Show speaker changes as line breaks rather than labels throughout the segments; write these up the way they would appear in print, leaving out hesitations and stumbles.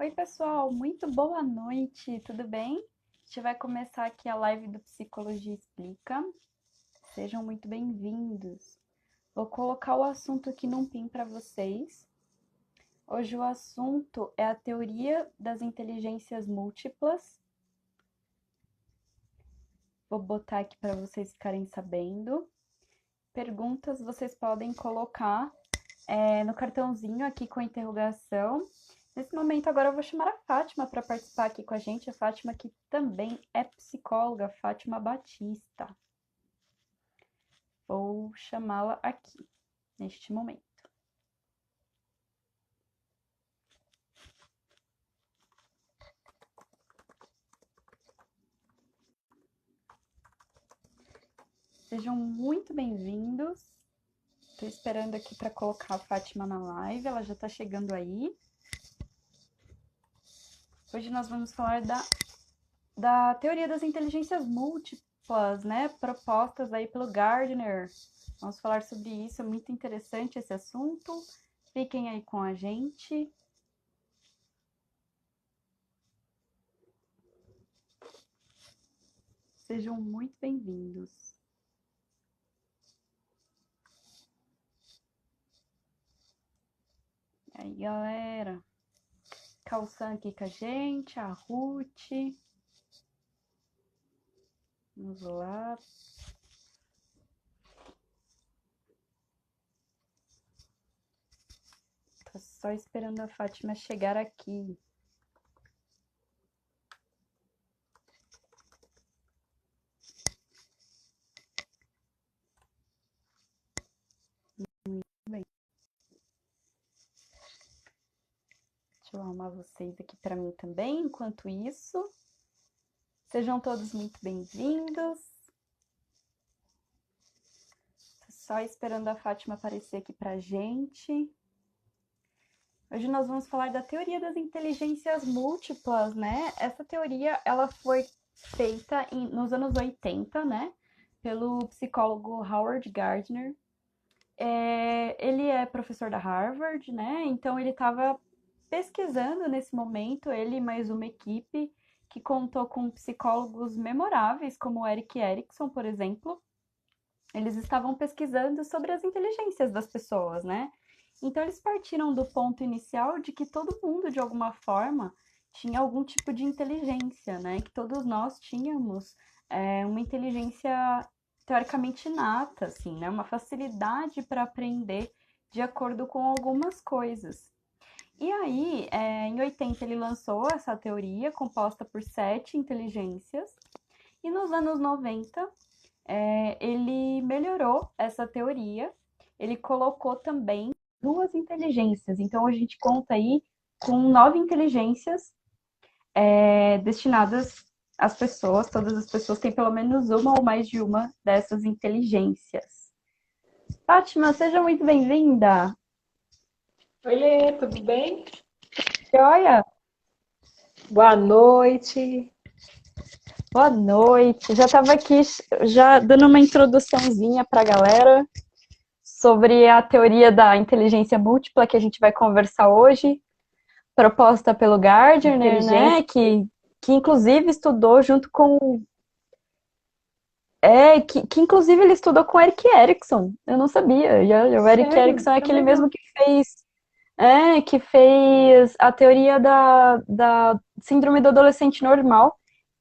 Oi, pessoal, muito boa noite, tudo bem? A gente vai começar aqui a live do Psicologia Explica. Sejam muito bem-vindos. Vou colocar o assunto aqui num pin para vocês. Hoje o assunto é a teoria das inteligências múltiplas. Vou botar aqui para vocês ficarem sabendo. Perguntas vocês podem colocar no cartãozinho aqui com a interrogação. Nesse momento, agora eu vou chamar a Fátima para participar aqui com a gente. A Fátima, que também é psicóloga, Fátima Batista. Vou chamá-la aqui, neste momento. Sejam muito bem-vindos. Estou esperando aqui para colocar a Fátima na live, ela já está chegando aí. Hoje nós vamos falar da teoria das inteligências múltiplas, né? Propostas aí pelo Gardner. Vamos falar sobre isso, é muito interessante esse assunto. Fiquem aí com a gente. Sejam muito bem-vindos. E aí, galera? Calçando aqui com a gente, a Ruth. Vamos lá. Tô só esperando a Fátima chegar aqui. Muito bem. Deixa eu arrumar vocês aqui para mim também, enquanto isso. Sejam todos muito bem-vindos. Tô só esperando a Fátima aparecer aqui pra gente. Hoje nós vamos falar da teoria das inteligências múltiplas, né? Essa teoria, ela foi feita nos anos 80, né? Pelo psicólogo Howard Gardner. Ele é professor da Harvard, né? Então ele estava pesquisando nesse momento, ele e mais uma equipe que contou com psicólogos memoráveis, como o Erik Erikson, por exemplo. Eles estavam pesquisando sobre as inteligências das pessoas, né? Então, eles partiram do ponto inicial de que todo mundo, de alguma forma, tinha algum tipo de inteligência, né? Que todos nós tínhamos uma inteligência teoricamente inata, assim, né? Uma facilidade para aprender de acordo com algumas coisas. E aí, em 80, ele lançou essa teoria composta por 7 inteligências. E nos anos 90, ele melhorou essa teoria. Ele colocou também 2 inteligências. Então, a gente conta aí com 9 inteligências destinadas às pessoas. Todas as pessoas têm pelo menos uma ou mais de uma dessas inteligências. Fátima, seja muito bem-vinda!
Oi, Lê, tudo bem?
Joia!
Boa noite.
Boa noite! Já estava aqui já dando uma introduçãozinha para a galera sobre a teoria da inteligência múltipla que a gente vai conversar hoje, proposta pelo Gardner, né? Que inclusive estudou junto com... que inclusive ele estudou com o Erik Erikson. Eu não sabia. O Erik Erikson é aquele mesmo que fez a teoria da síndrome do adolescente normal,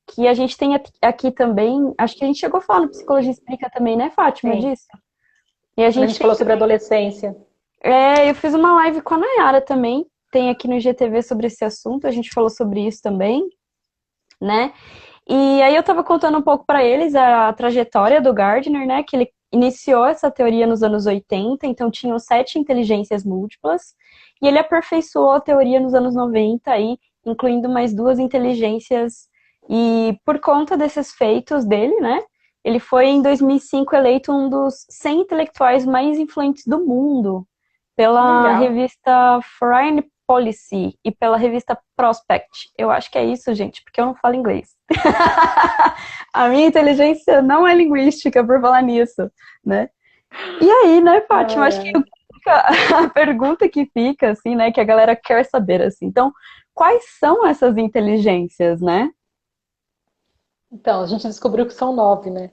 que a gente tem aqui também. Acho que a gente chegou a falar no Psicologia Explica também, né, Fátima, disso?
E a gente falou sobre adolescência.
Eu fiz uma live com a Nayara também, tem aqui no IGTV sobre esse assunto, a gente falou sobre isso também, né? E aí eu tava contando um pouco para eles a trajetória do Gardner, né? Que ele iniciou essa teoria nos anos 80, então tinham 7 inteligências múltiplas, e ele aperfeiçoou a teoria nos anos 90, aí, incluindo mais 2 inteligências, e por conta desses feitos dele, né? Ele foi, em 2005, eleito um dos 100 intelectuais mais influentes do mundo pela revista Foreign Policy e pela revista Prospect. Eu acho que é isso, gente, porque eu não falo inglês. A minha inteligência não é linguística, por falar nisso, né? E aí, né, Fátima, acho que a pergunta que fica, assim, né, que a galera quer saber, assim. Então, quais são essas inteligências, né?
Então, a gente descobriu que são 9, né?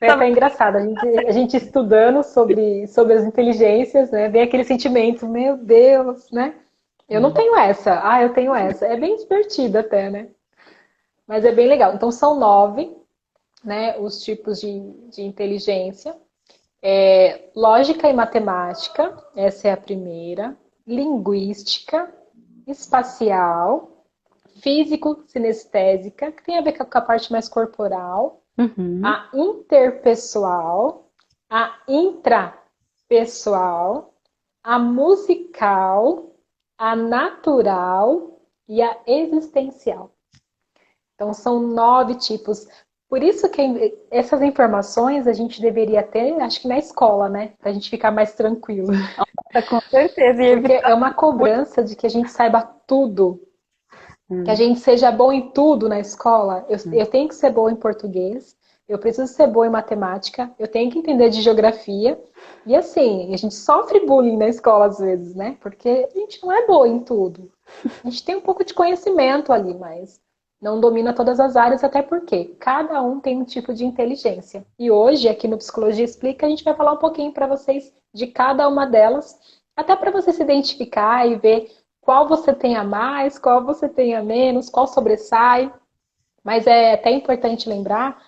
É
Sabe-
até engraçado, a gente estudando sobre as inteligências, né? Vem aquele sentimento, meu Deus, né? Eu não tenho essa, eu tenho essa. É bem divertido até, né? Mas é bem legal. Então, são 9, né, os tipos de inteligência. Lógica e matemática, essa é a primeira. Linguística, espacial, físico-sinestésica, que tem a ver com a parte mais corporal.
Uhum.
A interpessoal, a intrapessoal, a musical, a natural e a existencial. Então, são 9 tipos. Por isso que essas informações a gente deveria ter, acho que na escola, né? Para a gente ficar mais tranquilo.
Com certeza. E
Porque é
evitar
uma cobrança de que a gente saiba tudo, que a
muito.
gente seja bom em tudo na escola. Eu tenho que ser boa em português, eu preciso ser boa em matemática, eu tenho que entender de geografia. E assim, a gente sofre bullying na escola às vezes, né? Porque a gente não é boa em tudo. A gente tem um pouco de conhecimento ali, mas não domina todas as áreas, até porque cada um tem um tipo de inteligência. E hoje, aqui no Psicologia Explica, a gente vai falar um pouquinho para vocês de cada uma delas, até para você se identificar e ver qual você tem a mais, qual você tem a menos, qual sobressai. Mas é até importante lembrar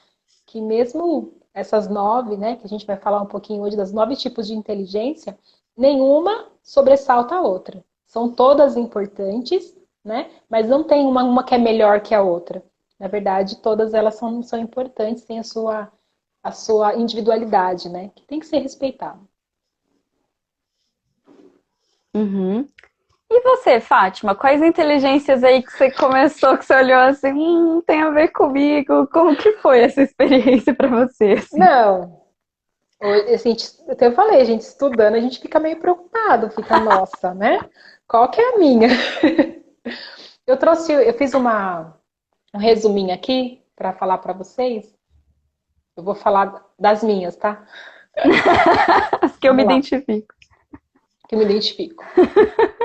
que mesmo essas 9, né, que a gente vai falar um pouquinho hoje das 9 tipos de inteligência, nenhuma sobressalta a outra. São todas importantes, né? Mas não tem uma que é melhor que a outra. Na verdade, todas elas são importantes, têm a sua individualidade, né? Que tem que ser respeitada.
Uhum. E você, Fátima, quais inteligências aí que você começou, que você olhou assim, tem a ver comigo? Como que foi essa experiência para você, assim?
Não, assim, até eu falei, a gente estudando, a gente fica meio preocupado, fica, nossa, né? Qual que é a minha? Eu fiz um resuminho aqui para falar para vocês. Eu vou falar das minhas, tá?
As que eu me
Vamos lá,
identifico.
que eu me identifico.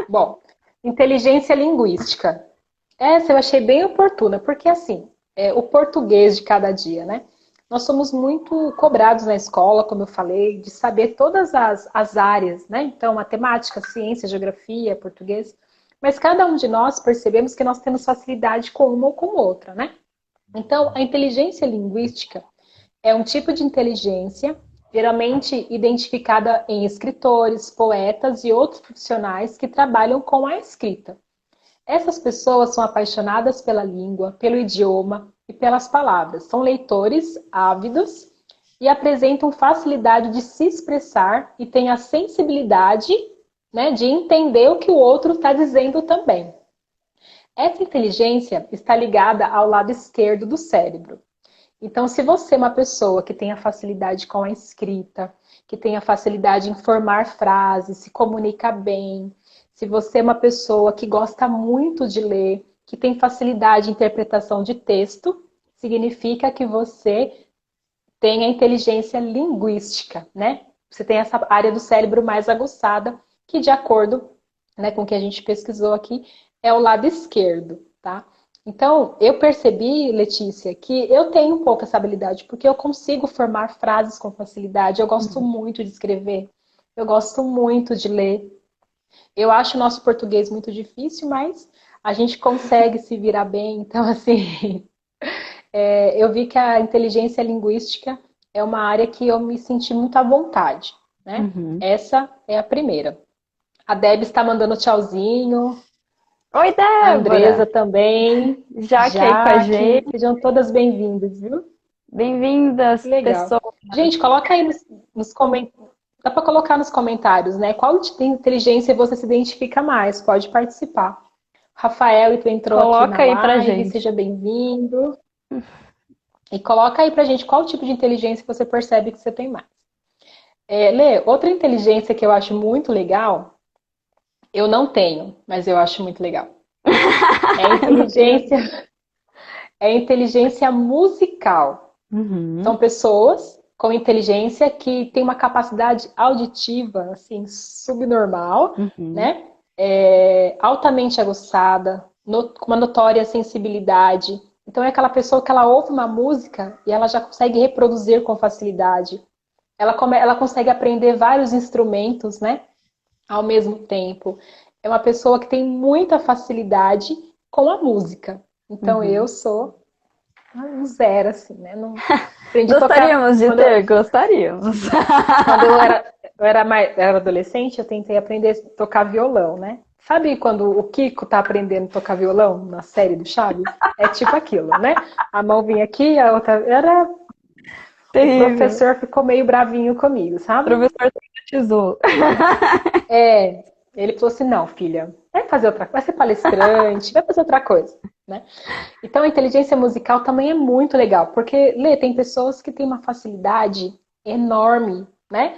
Bom, inteligência linguística. Essa eu achei bem oportuna, porque assim, o português de cada dia, né? Nós somos muito cobrados na escola, como eu falei, de saber todas as áreas, né? Então, matemática, ciência, geografia, português. Mas cada um de nós percebemos que nós temos facilidade com uma ou com outra, né? Então, a inteligência linguística é um tipo de inteligência geralmente identificada em escritores, poetas e outros profissionais que trabalham com a escrita. Essas pessoas são apaixonadas pela língua, pelo idioma e pelas palavras. São leitores ávidos e apresentam facilidade de se expressar e têm a sensibilidade, né, de entender o que o outro está dizendo também. Essa inteligência está ligada ao lado esquerdo do cérebro. Então, se você é uma pessoa que tem a facilidade com a escrita, que tem a facilidade em formar frases, se comunica bem, se você é uma pessoa que gosta muito de ler, que tem facilidade em interpretação de texto, significa que você tem a inteligência linguística, né? Você tem essa área do cérebro mais aguçada, que de acordo, né, com o que a gente pesquisou aqui, é o lado esquerdo, tá? Então, eu percebi, Letícia, que eu tenho um pouco essa habilidade, porque eu consigo formar frases com facilidade, eu gosto muito de escrever, eu gosto muito de ler. Eu acho o nosso português muito difícil, mas a gente consegue se virar bem. Então, assim, eu vi que a inteligência linguística é uma área que eu me senti muito à vontade, né?
Uhum.
Essa é a primeira. A Deb está mandando tchauzinho,
Oi,
a Andresa
Débora!
também,
Jaque aí com a
Jaque,
gente.
sejam todas bem-vindas, viu?
Bem-vindas,
Legal.
pessoas.
Gente, coloca aí nos comentários. Dá para colocar nos comentários, né? Qual de inteligência você se identifica mais? Pode participar. Rafael, tu entrou aqui na
Coloca aí pra
live,
gente.
seja bem-vindo. E coloca aí pra gente qual tipo de inteligência você percebe que você tem mais. Lê, outra inteligência que eu acho muito legal, eu não tenho, mas eu acho muito legal. É a
Meu Deus.
inteligência, é a inteligência musical. São
Uhum.
pessoas com inteligência que têm uma capacidade auditiva, assim, subnormal,
Uhum.
né? altamente aguçada, com uma notória sensibilidade. Então é aquela pessoa que ela ouve uma música e ela já consegue reproduzir com facilidade. Ela consegue aprender vários instrumentos, né? Ao mesmo tempo. É uma pessoa que tem muita facilidade com a música. Então
Uhum.
eu sou um zero, assim, né? Não aprendi a tocar.
Gostaríamos de ter, gostaríamos.
Quando era adolescente, eu tentei aprender a tocar violão, né? Sabe quando o Kiko tá aprendendo a tocar violão na série do Chaves? É tipo aquilo, né? A mão vinha aqui, a outra. O
Terrível.
professor ficou meio bravinho comigo,
O
sabe?
professor traumatizou.
Ele falou assim: não, filha, vai fazer outra coisa, vai ser palestrante, vai fazer outra coisa, né? Então a inteligência musical também é muito legal, porque, Lê, tem pessoas que têm uma facilidade enorme, né?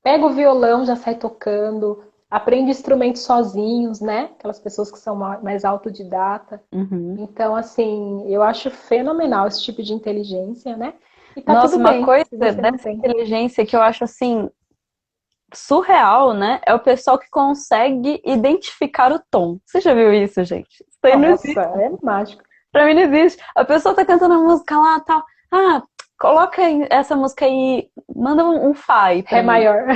Pega o violão, já sai tocando, aprende instrumentos sozinhos, né? Aquelas pessoas que são mais autodidata.
Uhum.
Então, assim, eu acho fenomenal esse tipo de inteligência, né? E tá
Nossa,
tudo
uma
bem
coisa
se você não
dessa
tem.
inteligência que eu acho assim surreal, né? É o pessoal que consegue identificar o tom. Você já viu isso, gente? Isso aí não
Nossa,
existe.
é mágico.
Pra mim não existe. A pessoa tá cantando a música lá, tal. Ah, coloca essa música aí, manda um fá aí pra
Ré
mim.
maior.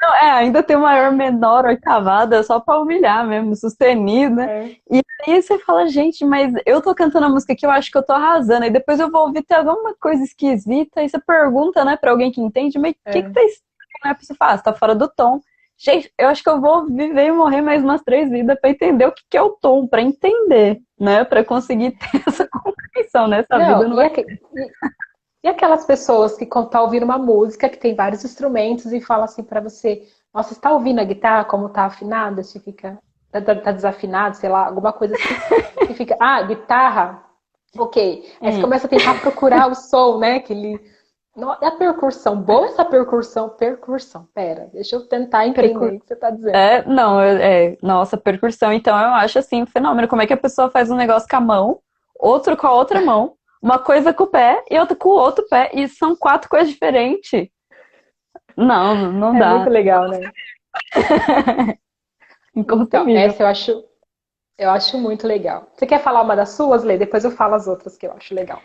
Não, ainda tem o maior, menor, oitavada, só pra humilhar mesmo, sustenido, né?
É,
E aí você fala, gente, mas eu tô cantando a música aqui, eu acho que eu tô arrasando. Aí depois eu vou ouvir ter alguma coisa esquisita, aí você pergunta, né, pra alguém que entende, mas o que
é.
tá estranho, né? Pra você falar, você tá fora do tom. Gente, eu acho que eu vou viver e morrer mais umas 3 vidas pra entender o que é o tom, pra entender, né? Pra conseguir ter essa compreensão nessa vida.
Não,
Não vai...
e aquelas pessoas que tá ouvindo uma música que tem vários instrumentos e fala assim pra você, nossa, está ouvindo a guitarra como tá afinada? Você fica, tá desafinado, sei lá, alguma coisa assim. Você fica, guitarra, ok. Aí você
Hum.
começa a tentar procurar o som, né? Que ele... E a percussão, boa essa percussão, percussão. Pera, deixa eu tentar entender o que você tá dizendo.
Não, nossa, percussão, então eu acho assim, um fenômeno. Como é que a pessoa faz um negócio com a mão, outro com a outra mão, uma coisa com o pé e outra com o outro pé, e são 4 coisas diferentes. Não, não
É muito
dá.
legal, né? Então,
Inconcebível.
essa eu acho muito legal. Você quer falar uma das suas, Lê? Depois eu falo as outras que eu acho legal.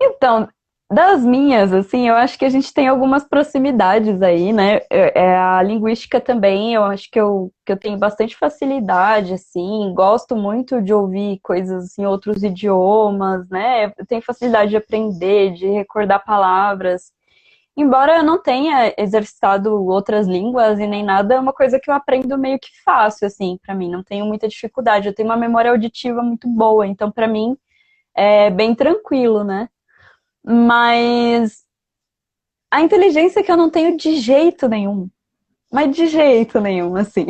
Então, das minhas, assim, eu acho que a gente tem algumas proximidades aí, né? A linguística também, eu acho que eu tenho bastante facilidade, assim, gosto muito de ouvir coisas em outros idiomas, né? Eu tenho facilidade de aprender, de recordar palavras. Embora eu não tenha exercitado outras línguas e nem nada, é uma coisa que eu aprendo meio que fácil, assim, pra mim. Não tenho muita dificuldade. Eu tenho uma memória auditiva muito boa, então pra mim é bem tranquilo, né? Mas a inteligência que eu não tenho de jeito nenhum. Mas de jeito nenhum, assim.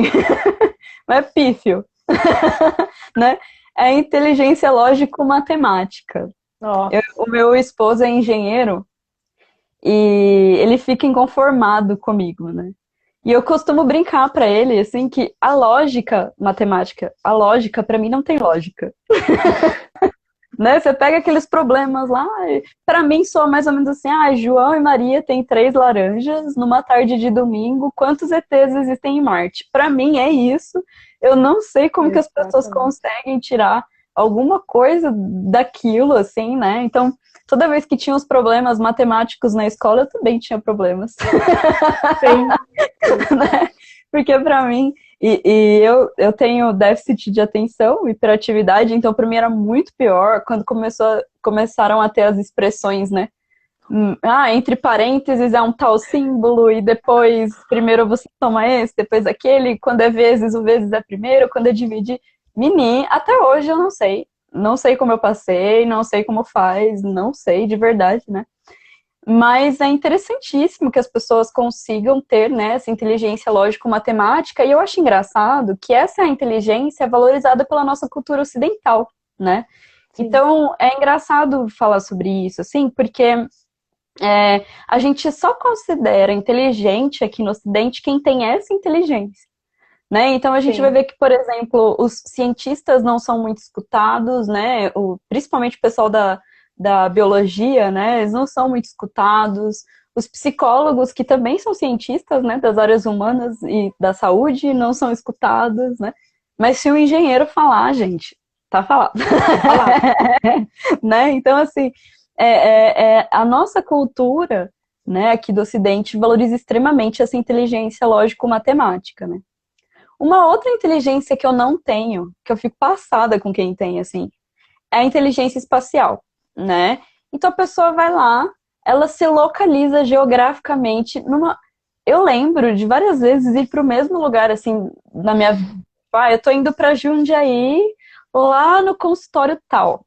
Não é pífio, né? É a inteligência lógico-matemática.
Nossa,
O meu esposo é engenheiro e ele fica inconformado comigo, né? E eu costumo brincar pra ele, assim, que a lógica matemática, a lógica pra mim não tem lógica. Né? Você pega aqueles problemas lá, para mim soa mais ou menos assim, João e Maria têm 3 laranjas numa tarde de domingo, quantos ETs existem em Marte? Para mim é isso. Eu não sei como que as pessoas
exatamente.
conseguem tirar alguma coisa daquilo, assim, né? Então, toda vez que tinha os problemas matemáticos na escola, eu também tinha problemas.
Sim, sim.
Né? Porque para mim, eu tenho déficit de atenção, hiperatividade, então para mim era muito pior quando começaram a ter as expressões, né? Entre parênteses é um tal símbolo, e depois, primeiro você toma esse, depois aquele, quando é vezes, o vezes é primeiro, quando é dividir. Menino, até hoje eu não sei. Não sei como eu passei, não sei como faz, não sei de verdade, né? Mas é interessantíssimo que as pessoas consigam ter, né, essa inteligência lógico-matemática, e eu acho engraçado que essa inteligência é valorizada pela nossa cultura ocidental, né?
Sim.
Então, é engraçado falar sobre isso, assim, porque a gente só considera inteligente aqui no Ocidente quem tem essa inteligência, né? Então, a gente vai
Sim.
ver que, por exemplo, os cientistas não são muito escutados, né? Principalmente o pessoal da biologia, né? Eles não são muito escutados. os psicólogos, que também são cientistas, né, das áreas humanas e da saúde, não são escutados, né? Mas se o engenheiro falar, gente, tá falado. Né? Então, assim, a nossa cultura, né, aqui do Ocidente, valoriza extremamente essa inteligência lógico-matemática, né? Uma outra inteligência que eu não tenho, que eu fico passada com quem tem, assim, é a inteligência espacial, né? Então a pessoa vai lá, ela se localiza geograficamente numa... Eu lembro de várias vezes ir para o mesmo lugar, assim, na minha... Ah, eu tô indo para Jundiaí, lá no consultório tal.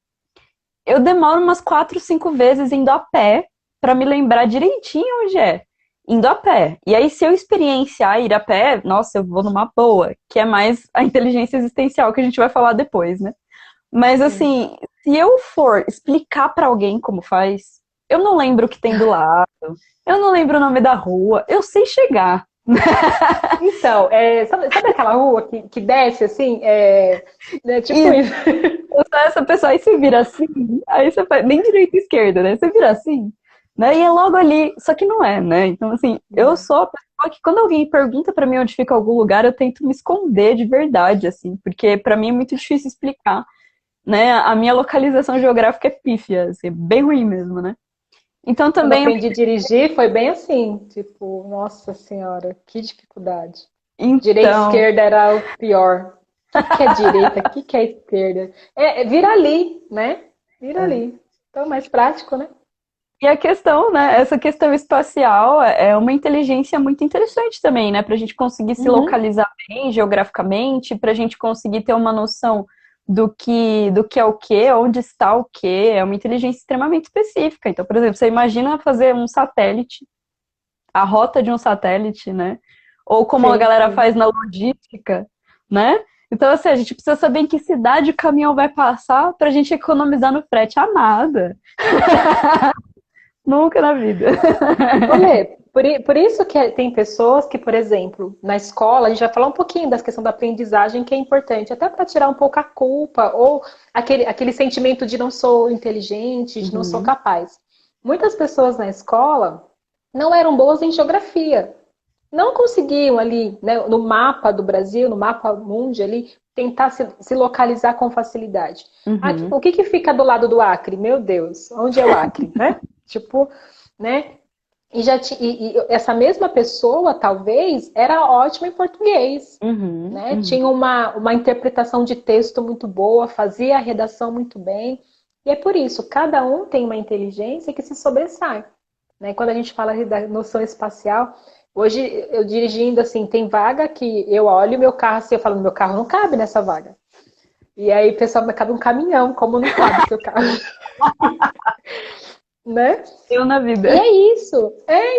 Eu demoro umas 4, 5 vezes indo a pé para me lembrar direitinho onde é. Indo a pé. E aí, se eu experienciar ir a pé, nossa, eu vou numa boa, que é mais a inteligência existencial que a gente vai falar depois, né? Mas assim, se eu for explicar para alguém como faz, eu não lembro o que tem do lado, eu não lembro o nome da rua, eu sei chegar.
Então, sabe aquela rua que desce assim? Tipo isso.
Eu sou essa pessoa, aí você vira assim, aí você faz nem direita e esquerda, né? Você vira assim, né? E é logo ali, só que não é, né? Então, assim, eu sou a pessoa que quando alguém pergunta pra mim onde fica algum lugar, eu tento me esconder de verdade, assim, porque pra mim é muito difícil explicar, né? A minha localização geográfica é pífia, assim, é bem ruim mesmo, né? Então
Quando eu
também,
aprendi a dirigir, foi bem assim. Tipo, nossa senhora, que dificuldade. Direita e
então,
esquerda era o pior. O que é direita? O que é esquerda? Vira ali, né? Vira ali. Então, mais prático, né?
e a questão, né? Essa questão espacial é uma inteligência muito interessante também, né? Para a gente conseguir se
Uhum.
localizar bem geograficamente, para a gente conseguir ter uma noção do que é o que, onde está o que, é uma inteligência extremamente específica. Então, por exemplo, você imagina fazer um satélite, a rota de um satélite, né? Ou como a
Sim,
galera
sim.
faz na logística, né? Então, assim, a gente precisa saber em que cidade o caminhão vai passar para a gente economizar no frete. Ah, nada. Nunca na vida.
Olê, por isso que tem pessoas que, por exemplo, na escola, a gente vai falar um pouquinho da questão da aprendizagem, que é importante, até para tirar um pouco a culpa, ou aquele sentimento de não sou inteligente, de não sou
Uhum,
capaz. Muitas pessoas na escola não eram boas em geografia, não conseguiam ali, né, no mapa do Brasil, no mapa mundi ali, tentar se localizar com facilidade. Ah,
uhum.
o que fica do lado do Acre? Meu Deus, onde é o Acre, né? Tipo, né? E essa mesma pessoa, talvez, era ótima em português,
Uhum,
né?
uhum.
Tinha uma interpretação de texto muito boa, fazia a redação muito bem. E é por isso, cada um tem uma inteligência que se sobressai. Né? Quando a gente fala da noção espacial, hoje eu dirigindo assim, tem vaga que eu olho meu carro assim, eu falo, meu carro não cabe nessa vaga. E aí o pessoal, cabe um caminhão, como não cabe seu carro, né?
Eu na
E
vida.
é isso.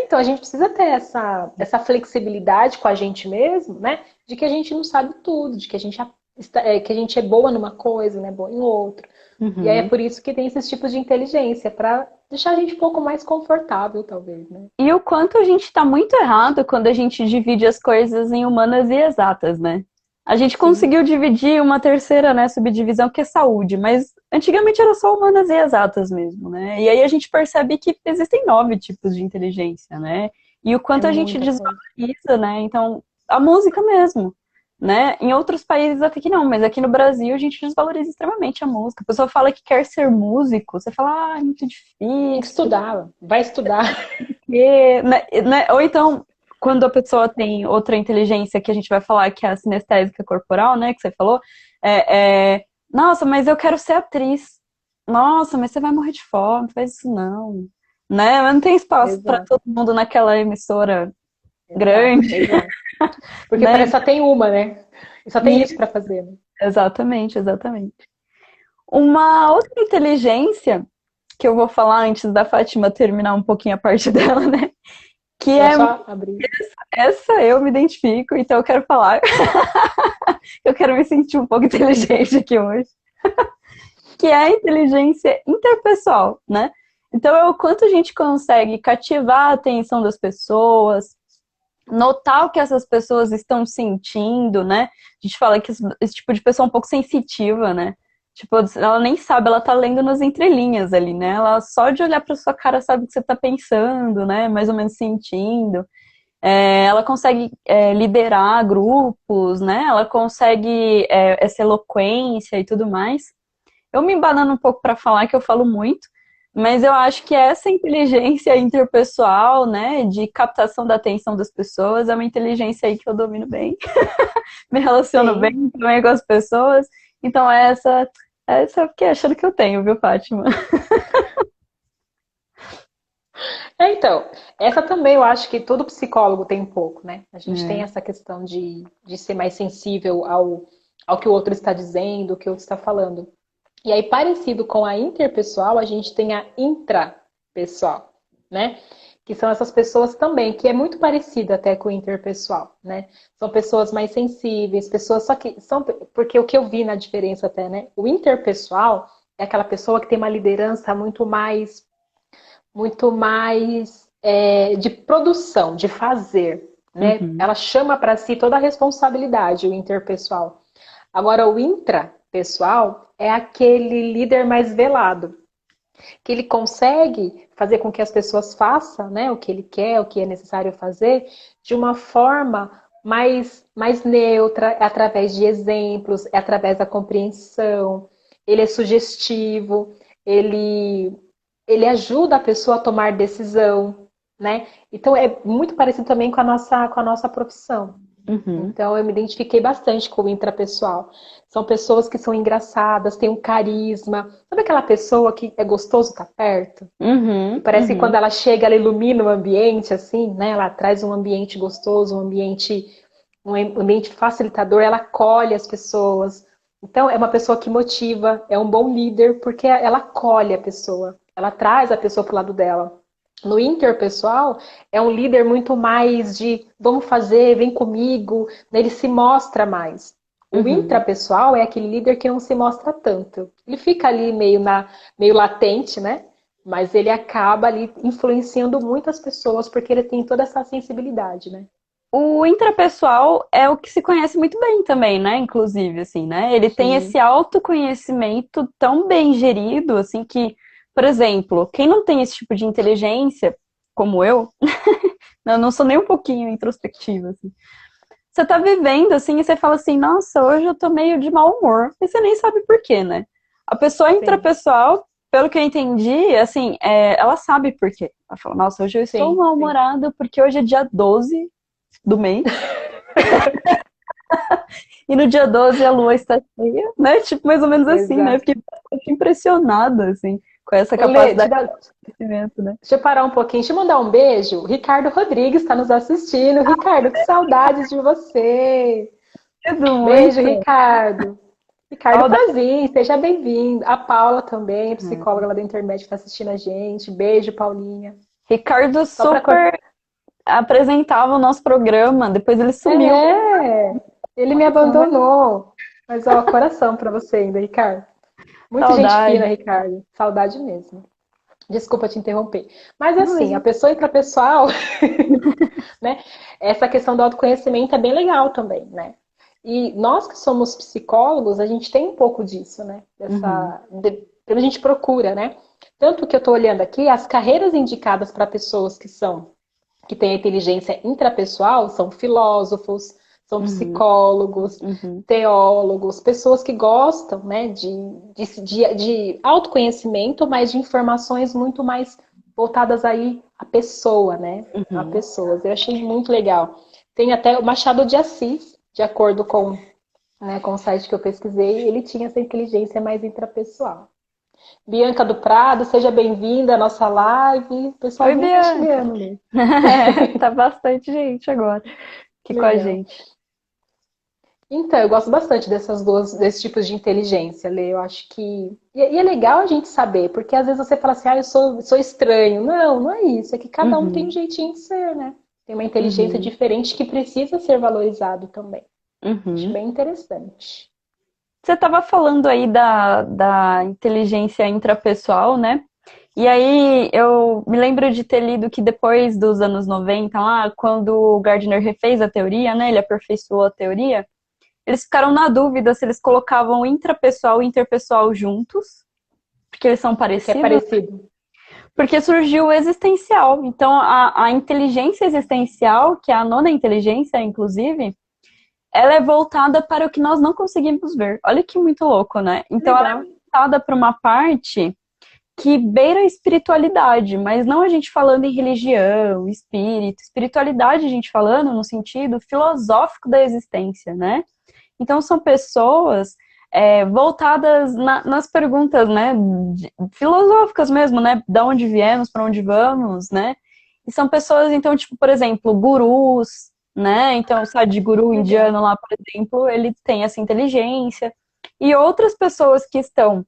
Então a gente precisa ter essa flexibilidade com a gente mesmo, né? De que a gente não sabe tudo, de que que a gente é boa numa coisa, né? Boa em outra. E aí é
Uhum.
por isso que tem esses tipos de inteligência, para deixar a gente um pouco mais confortável, talvez, né?
E o quanto a gente está muito errado quando a gente divide as coisas em humanas e exatas, né? A gente
Sim,
conseguiu dividir uma terceira, né, subdivisão, que é saúde, mas antigamente era só humanas e exatas mesmo, né? E aí a gente percebe que existem 9 tipos de inteligência, né? E o
é
quanto a gente
muita coisa.
desvaloriza, né? Então, a música mesmo, né? Em outros países até que não, mas aqui no Brasil a gente desvaloriza extremamente a música. A pessoa fala que quer ser músico, você fala, ah, é muito
Tem que
difícil.
estudar, vai estudar.
Ou então, quando a pessoa tem outra inteligência que a gente vai falar, que é a sinestésica corporal, né, que você falou, nossa, mas eu quero ser atriz. Nossa, mas você vai morrer de fome, não faz isso não. Né? Mas não tem espaço para
Exato,
todo mundo naquela emissora
exato,
grande,
exato. Porque
né?
parece que só tem uma, né? E só tem
E,
isso para fazer, né?
exatamente, exatamente. Uma outra inteligência que eu vou falar antes da Fátima terminar um pouquinho a parte dela, né? Que
Eu
é
só abri.
essa eu me identifico, então eu quero falar. Eu quero me sentir um pouco inteligente aqui hoje. Que é a inteligência interpessoal, né? Então é o quanto a gente consegue cativar a atenção das pessoas, notar o que essas pessoas estão sentindo, né? A gente fala que esse tipo de pessoa é um pouco sensitiva, né? Tipo, ela nem sabe, ela tá lendo nas entrelinhas ali, né? Ela só de olhar pra sua cara sabe o que você tá pensando, né? Mais ou menos sentindo. Ela consegue liderar grupos, né? Ela consegue essa eloquência e tudo mais. Eu me embanando um pouco para falar que eu falo muito, mas eu acho que essa inteligência interpessoal, né, de captação da atenção das pessoas, é uma inteligência aí que eu domino bem, me relaciono
Sim.
bem também com as pessoas. Então essa eu fiquei achando que eu tenho, viu, Fátima?
Então, essa também eu acho que todo psicólogo tem um pouco, né? A gente tem
É.
essa questão de ser mais sensível ao que o outro está dizendo, o que o outro está falando. E aí, parecido com a interpessoal, a gente tem a intrapessoal, né? Que são essas pessoas também, que é muito parecida até com o interpessoal, né? São pessoas mais sensíveis, pessoas só que são, porque o que eu vi na diferença até, né? O interpessoal é aquela pessoa que tem uma liderança muito mais de produção, de fazer, né?
Uhum.
Ela chama para si toda a responsabilidade, o interpessoal. Agora, o intrapessoal é aquele líder mais velado, que ele consegue fazer com que as pessoas façam, né, o que ele quer, o que é necessário fazer, de uma forma mais neutra, é através de exemplos, é através da compreensão. Ele é sugestivo, ele, ele ajuda a pessoa a tomar decisão, né? Então é muito parecido também com a nossa profissão.
Uhum.
Então, eu me identifiquei bastante com o intrapessoal. São pessoas que são engraçadas, têm um carisma. Sabe aquela pessoa que é gostoso estar perto? E
Uhum.
parece que quando
Uhum.
ela chega, ela ilumina o ambiente, assim, né? Ela traz um ambiente gostoso, um ambiente facilitador, ela acolhe as pessoas. Então, é uma pessoa que motiva, é um bom líder, porque ela acolhe a pessoa, ela traz a pessoa para o lado dela. No interpessoal, é um líder muito mais de vamos fazer, vem comigo, né? Ele se mostra mais. O
Uhum.
intrapessoal é aquele líder que não se mostra tanto. Ele fica ali meio latente, né? Mas ele acaba ali influenciando muitas pessoas porque ele tem toda essa sensibilidade, né?
O intrapessoal é o que se conhece muito bem também, né? Inclusive, assim, né? Ele tem esse
Sim,
autoconhecimento tão bem gerido, assim, que, por exemplo, quem não tem esse tipo de inteligência, como eu não sou nem um pouquinho introspectiva, assim. Você tá vivendo, assim, e você fala assim, nossa, hoje eu tô meio de mau humor. E você nem sabe por quê, né? A pessoa
sim,
intrapessoal, pelo que eu entendi, assim, ela sabe por quê. Ela fala, nossa, hoje eu estou
sim, sim.
mal-humorada porque hoje é dia 12 do mês. E no dia 12 a lua está cheia, né? Tipo, mais ou menos assim, né?
Exato.
Fiquei bastante impressionada, assim, com essa
Ô, Lê,
capacidade de conhecimento, né?
deixa eu parar um pouquinho, deixa eu mandar um beijo. Ricardo Rodrigues está nos assistindo. Ricardo, que saudades de você.
Tudo
Beijo,
muito.
Ricardo. Ricardo
Saudade.
Pazin, seja bem-vindo. A Paula também,
É.
psicóloga lá da internet, está assistindo a gente. Beijo, Paulinha.
Ricardo
Só para
super apresentava o nosso programa, depois ele sumiu.
ele me abandonou. Mas ó, coração para você ainda, Ricardo. Muito gente fina,
Saudade.
Ricardo. Saudade mesmo. Desculpa te interromper. Mas
Não,
assim, a
imagina.
pessoa intrapessoal, né? Essa questão do autoconhecimento é bem legal também, né? E nós que somos psicólogos, a gente tem um pouco disso, né?
Uhum.
A gente procura, né? Tanto que eu estou olhando aqui, as carreiras indicadas para pessoas que têm a inteligência intrapessoal são filósofos, são
Uhum.
psicólogos,
Uhum.
teólogos, pessoas que gostam, né, de autoconhecimento, mas de informações muito mais voltadas aí à pessoa, né? A
Uhum.
pessoas. Eu achei muito legal. Tem até o Machado de Assis, de acordo com o site que eu pesquisei, ele tinha essa inteligência mais intrapessoal. Bianca do Prado, seja bem-vinda à nossa live. O
Oi,
pessoalzinho tá
Bianca.
chegando, né?
Tá bastante gente agora aqui com a
Legal.
gente.
Então, eu gosto bastante desses tipos de inteligência, Lê. Eu acho que. E é legal a gente saber, porque às vezes você fala assim, eu sou estranho. Não, não é isso. É que cada um tem um
Uhum.
jeitinho de ser, né? Tem uma inteligência
Uhum.
diferente que precisa ser valorizado também. Acho
Uhum.
bem interessante.
Você estava falando aí da inteligência intrapessoal, né? E aí eu me lembro de ter lido que depois dos anos 90, lá, quando o Gardner refez a teoria, né? Ele aperfeiçoou a teoria. eles ficaram na dúvida se eles colocavam intrapessoal e interpessoal juntos, porque eles são
Porque é
parecidos,
parecido.
porque surgiu o existencial. Então, a inteligência existencial, que é a nona inteligência, inclusive, ela é voltada para o que nós não conseguimos ver. Olha que muito louco, né? Então, ela é
Legal.
voltada para uma parte que beira a espiritualidade, mas não a gente falando em religião, espírito, espiritualidade a gente falando no sentido filosófico da existência, né? Então são pessoas voltadas nas perguntas, né, filosóficas mesmo, né, da onde viemos, para onde vamos, né? E são pessoas, então, tipo, por exemplo, gurus, né? Então, Sadhguru
Legal.
indiano lá, por exemplo, ele tem essa inteligência. E outras pessoas que estão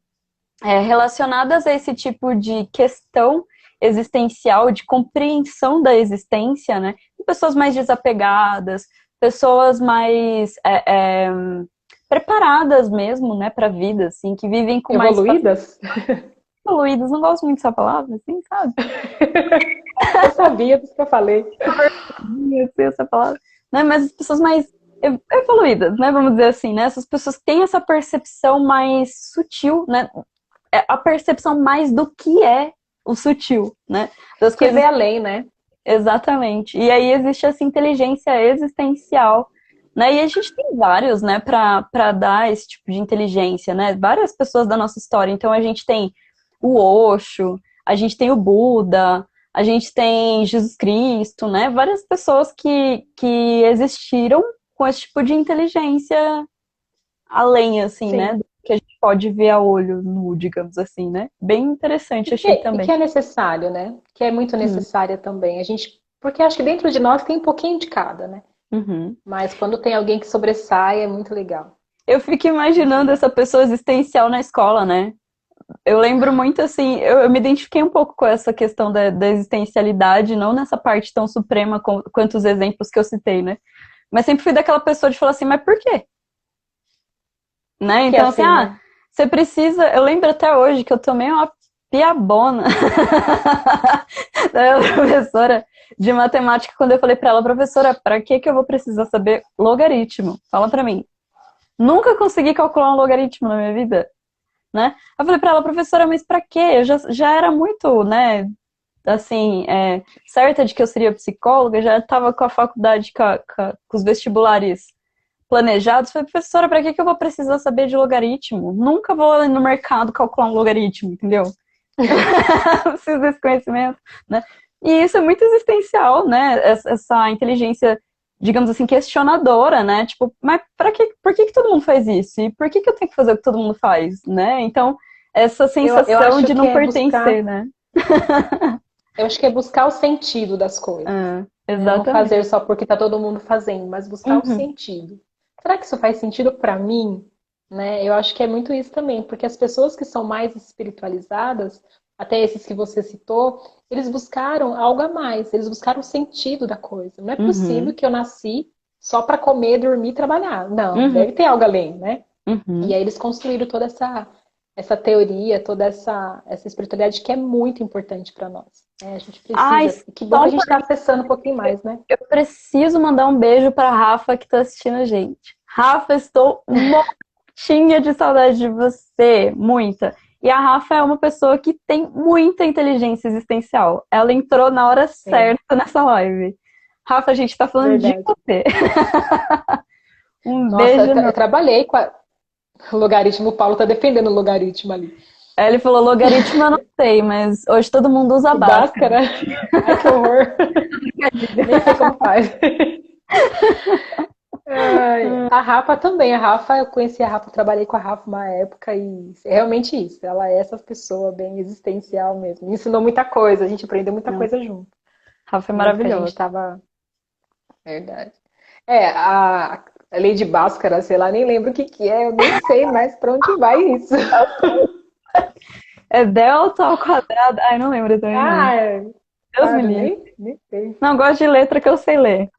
relacionadas a esse tipo de questão existencial, de compreensão da existência, né? Pessoas mais desapegadas, pessoas mais preparadas mesmo, né, para a vida, assim, que vivem com mais
Evoluídas?
evoluídas. Não gosto muito dessa palavra, assim, sabe?
Eu sabia disso que eu falei.
Essa palavra, né? Mas as pessoas mais evoluídas, né? Vamos dizer assim, né? Essas pessoas que têm essa percepção mais sutil, né? A percepção mais do que é o sutil, né? Das
Que
coisas.
vê além, né?
Exatamente. E aí existe essa inteligência existencial, né? E a gente tem vários, né, para dar esse tipo de inteligência, né? Várias pessoas da nossa história. Então a gente tem o Osho, a gente tem o Buda, a gente tem Jesus Cristo, né? Várias pessoas que existiram com esse tipo de inteligência além, assim, né?
Sim.
Do que a gente pode ver a olho nu, digamos assim, né? Bem interessante, achei
E
também.
que é necessário, né? Que é muito
Hum,
necessária também. A gente, porque acho que dentro de nós tem um pouquinho de cada, né?
uhum.
Mas quando tem alguém que sobressai, é muito legal.
Eu fico
Muito
imaginando
legal.
essa pessoa existencial na escola, né? Eu lembro muito assim, eu me identifiquei um pouco com essa questão da existencialidade, não nessa parte tão suprema quanto os exemplos que eu citei, né? Mas sempre fui daquela pessoa de falar assim, mas por quê? Né?
Que é
Então, assim,
assim, né?
você precisa. Eu lembro até hoje que eu tomei uma piabona da professora de matemática quando eu falei pra ela, professora, pra que eu vou precisar saber logaritmo? Fala pra mim. Nunca consegui calcular um logaritmo na minha vida, né? Eu falei pra ela, professora, mas pra quê? Eu já era muito, né, assim, certa de que eu seria psicóloga, já estava com a faculdade, com os vestibulares planejados. Falei, professora, pra que eu vou precisar saber de logaritmo? Nunca vou no mercado calcular um logaritmo, entendeu? Preciso desse conhecimento, né? E isso é muito existencial, né? Essa inteligência, digamos assim, questionadora, né? Tipo, mas por que todo mundo faz isso? E por que eu tenho que fazer o que todo mundo faz, né? Então, essa
Eu
sensação
acho
de
que
não
é
pertencer,
buscar,
né?
eu acho que é buscar o sentido das coisas. Né? Não
Exatamente.
fazer só porque está todo mundo fazendo, mas buscar o
Uhum,
sentido. Será que isso faz sentido para mim? Né? Eu acho que é muito isso também, porque as pessoas que são mais espiritualizadas, até esses que você citou, eles buscaram algo a mais, eles buscaram o sentido da coisa. Não é possível
uhum,
que eu nasci só para comer, dormir e trabalhar. Não,
uhum,
deve ter algo além, né? E
uhum.
aí eles construíram toda essa teoria, toda essa espiritualidade que é muito importante para nós. Né? A gente
Ai,
precisa. E que bom
só
que a
um
gente está acessando um pouquinho mais, né?
Eu preciso mandar um beijo para Rafa que está assistindo a gente. Rafa, estou mortinha de saudade de você, muita. E a Rafa é uma pessoa que tem muita inteligência existencial. Ela entrou na hora
É,
certa nessa live. Rafa, a gente está falando de
verdade.
você. Um
Nossa,
beijo
eu
enorme.
trabalhei com o logaritmo, o Paulo tá defendendo o logaritmo ali.
Aí ele falou logaritmo, eu não sei, mas hoje todo mundo usa
O
Bhaskara.
Bhaskara, ai que horror, nem sei como faz. Ai, a Rafa também, a Rafa, eu conheci a Rafa, trabalhei com a Rafa uma época e é realmente isso, ela é essa pessoa bem existencial mesmo. Me ensinou muita coisa, a gente aprendeu muita
Não,
coisa junto.
Rafa é
Eu lembro que a gente
maravilhosa.
estava. Verdade. A Lady Bhaskara, sei lá, nem lembro o que que é, eu nem sei mais pra onde vai isso.
É delta ao quadrado. Ai, não lembro também, não.
Ah,
Deus me
sabe,
livre.
nem sei.
Não gosto de letra que eu sei ler.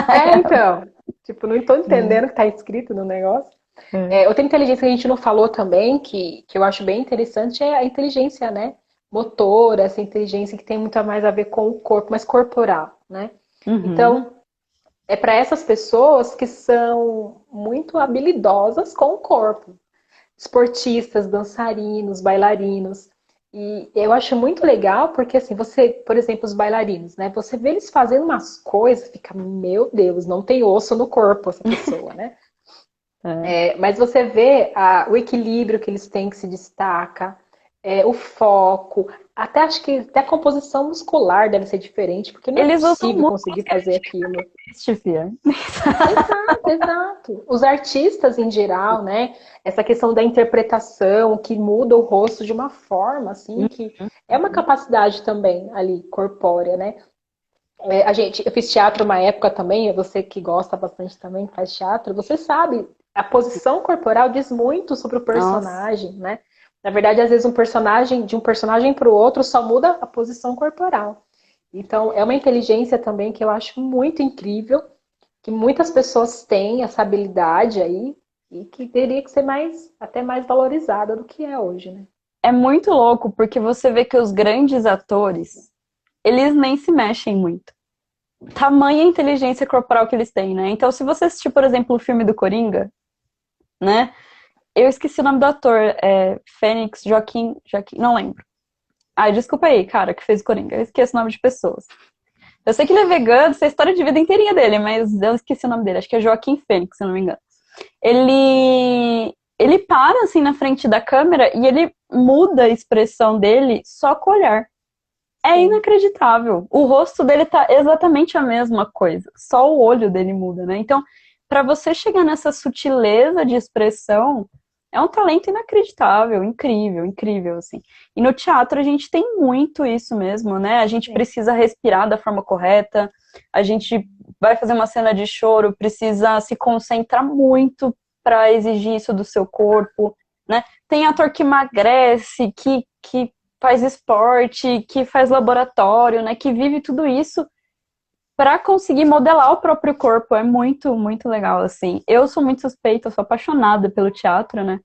É, então. Tipo, não estou
Hum,
entendendo o que está escrito no negócio.
é.
É, outra inteligência que a gente não falou também, que eu acho bem interessante, é a inteligência, né? Motora, essa inteligência que tem muito a mais a ver com o corpo, mas corporal, né?
Uhum.
Então, é para essas pessoas que são muito habilidosas com o corpo. Esportistas, dançarinos, bailarinos. E eu acho muito legal porque, assim, você, por exemplo, os bailarinos, né? Você vê eles fazendo umas coisas, fica, meu Deus, não tem osso no corpo essa pessoa, né?
É.
Mas você vê o equilíbrio que eles têm que se destaca, o foco, até acho que até a composição muscular deve ser diferente, porque não é
Eles usam
possível
músculos
conseguir
que a
fazer
gente
aquilo.
assiste, Fia.
Exato, exato. Os artistas em geral, né? Essa questão da interpretação que muda o rosto de uma forma, assim, que é uma capacidade também ali corpórea, né? Eu fiz teatro uma época também, você que gosta bastante também, faz teatro, você sabe, a posição corporal diz muito sobre o
Nossa,
personagem, né? Na verdade, às vezes de um personagem para o outro só muda a posição corporal. Então, é uma inteligência também que eu acho muito incrível, que muitas pessoas têm essa habilidade aí e que teria que ser até mais valorizada do que é hoje, né?
é muito louco porque você vê que os grandes atores, eles nem se mexem muito. Tamanha inteligência corporal que eles têm, né? Então, se você assistir, por exemplo, o filme do Coringa, né? Eu esqueci o nome do ator, Fênix, Joaquim, não lembro. Ai, desculpa aí, cara, que fez o Coringa. Eu esqueço o nome de pessoas. Eu sei que ele é vegano, sei a história de vida inteirinha dele, mas eu esqueci o nome dele. Acho que é Joaquim Fênix, se eu não me engano. Ele para assim na frente da câmera e ele muda a expressão dele só com o olhar. É
Sim,
inacreditável. O rosto dele tá exatamente a mesma coisa, só o olho dele muda, né? Então, para você chegar nessa sutileza de expressão, é um talento inacreditável, incrível, incrível, assim. E no teatro a gente tem muito isso mesmo, né? A gente
sim.
precisa respirar da forma correta, a gente vai fazer uma cena de choro, precisa se concentrar muito para exigir isso do seu corpo, né? Tem ator que emagrece, que faz esporte, que faz laboratório, né? Que vive tudo isso para conseguir modelar o próprio corpo. É muito, muito legal, assim. Eu sou muito suspeita, eu sou apaixonada pelo teatro, né?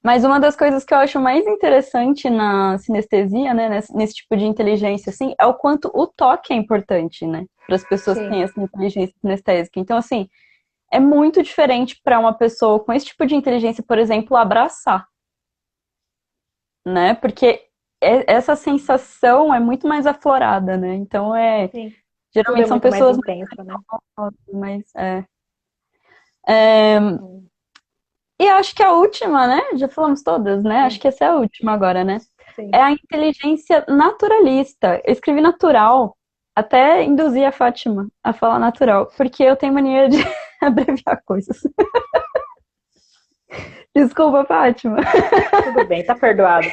Mas uma das coisas que eu acho mais interessante na sinestesia, né, nesse tipo de inteligência, assim, é o quanto o toque é importante, né, para as pessoas que
Sim.
têm essa inteligência sinestésica. Então, assim, é muito diferente para uma pessoa com esse tipo de inteligência, por exemplo, abraçar, né, porque essa sensação é muito mais aflorada, né. Então,
Sim. Tudo é
geralmente são
muito mais
pessoas
intenso, né?
mais, E acho que a última, né? Já falamos todas, né? Acho
Sim,
que essa é a última agora, né? É
sim.
a inteligência naturalista. Eu escrevi natural, até induzi a Fátima a falar natural, porque eu tenho mania de abreviar coisas. Desculpa, Fátima.
Tudo bem, tá perdoado.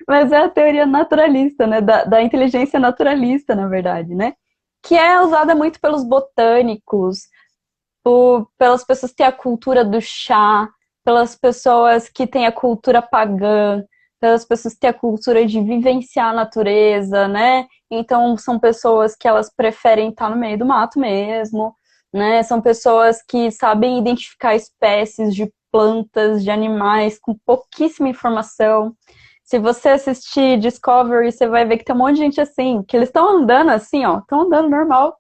Mas é a teoria naturalista, né? Da inteligência naturalista, na verdade, né? Que é usada muito pelos botânicos, pelas pessoas que têm a cultura do chá, pelas pessoas que têm a cultura pagã, pelas pessoas que têm a cultura de vivenciar a natureza, né? Então, são pessoas que elas preferem estar no meio do mato mesmo, né? São pessoas que sabem identificar espécies de plantas, de animais com pouquíssima informação. Se você assistir Discovery, você vai ver que tem um monte de gente assim, que eles estão andando assim, ó, estão andando normal,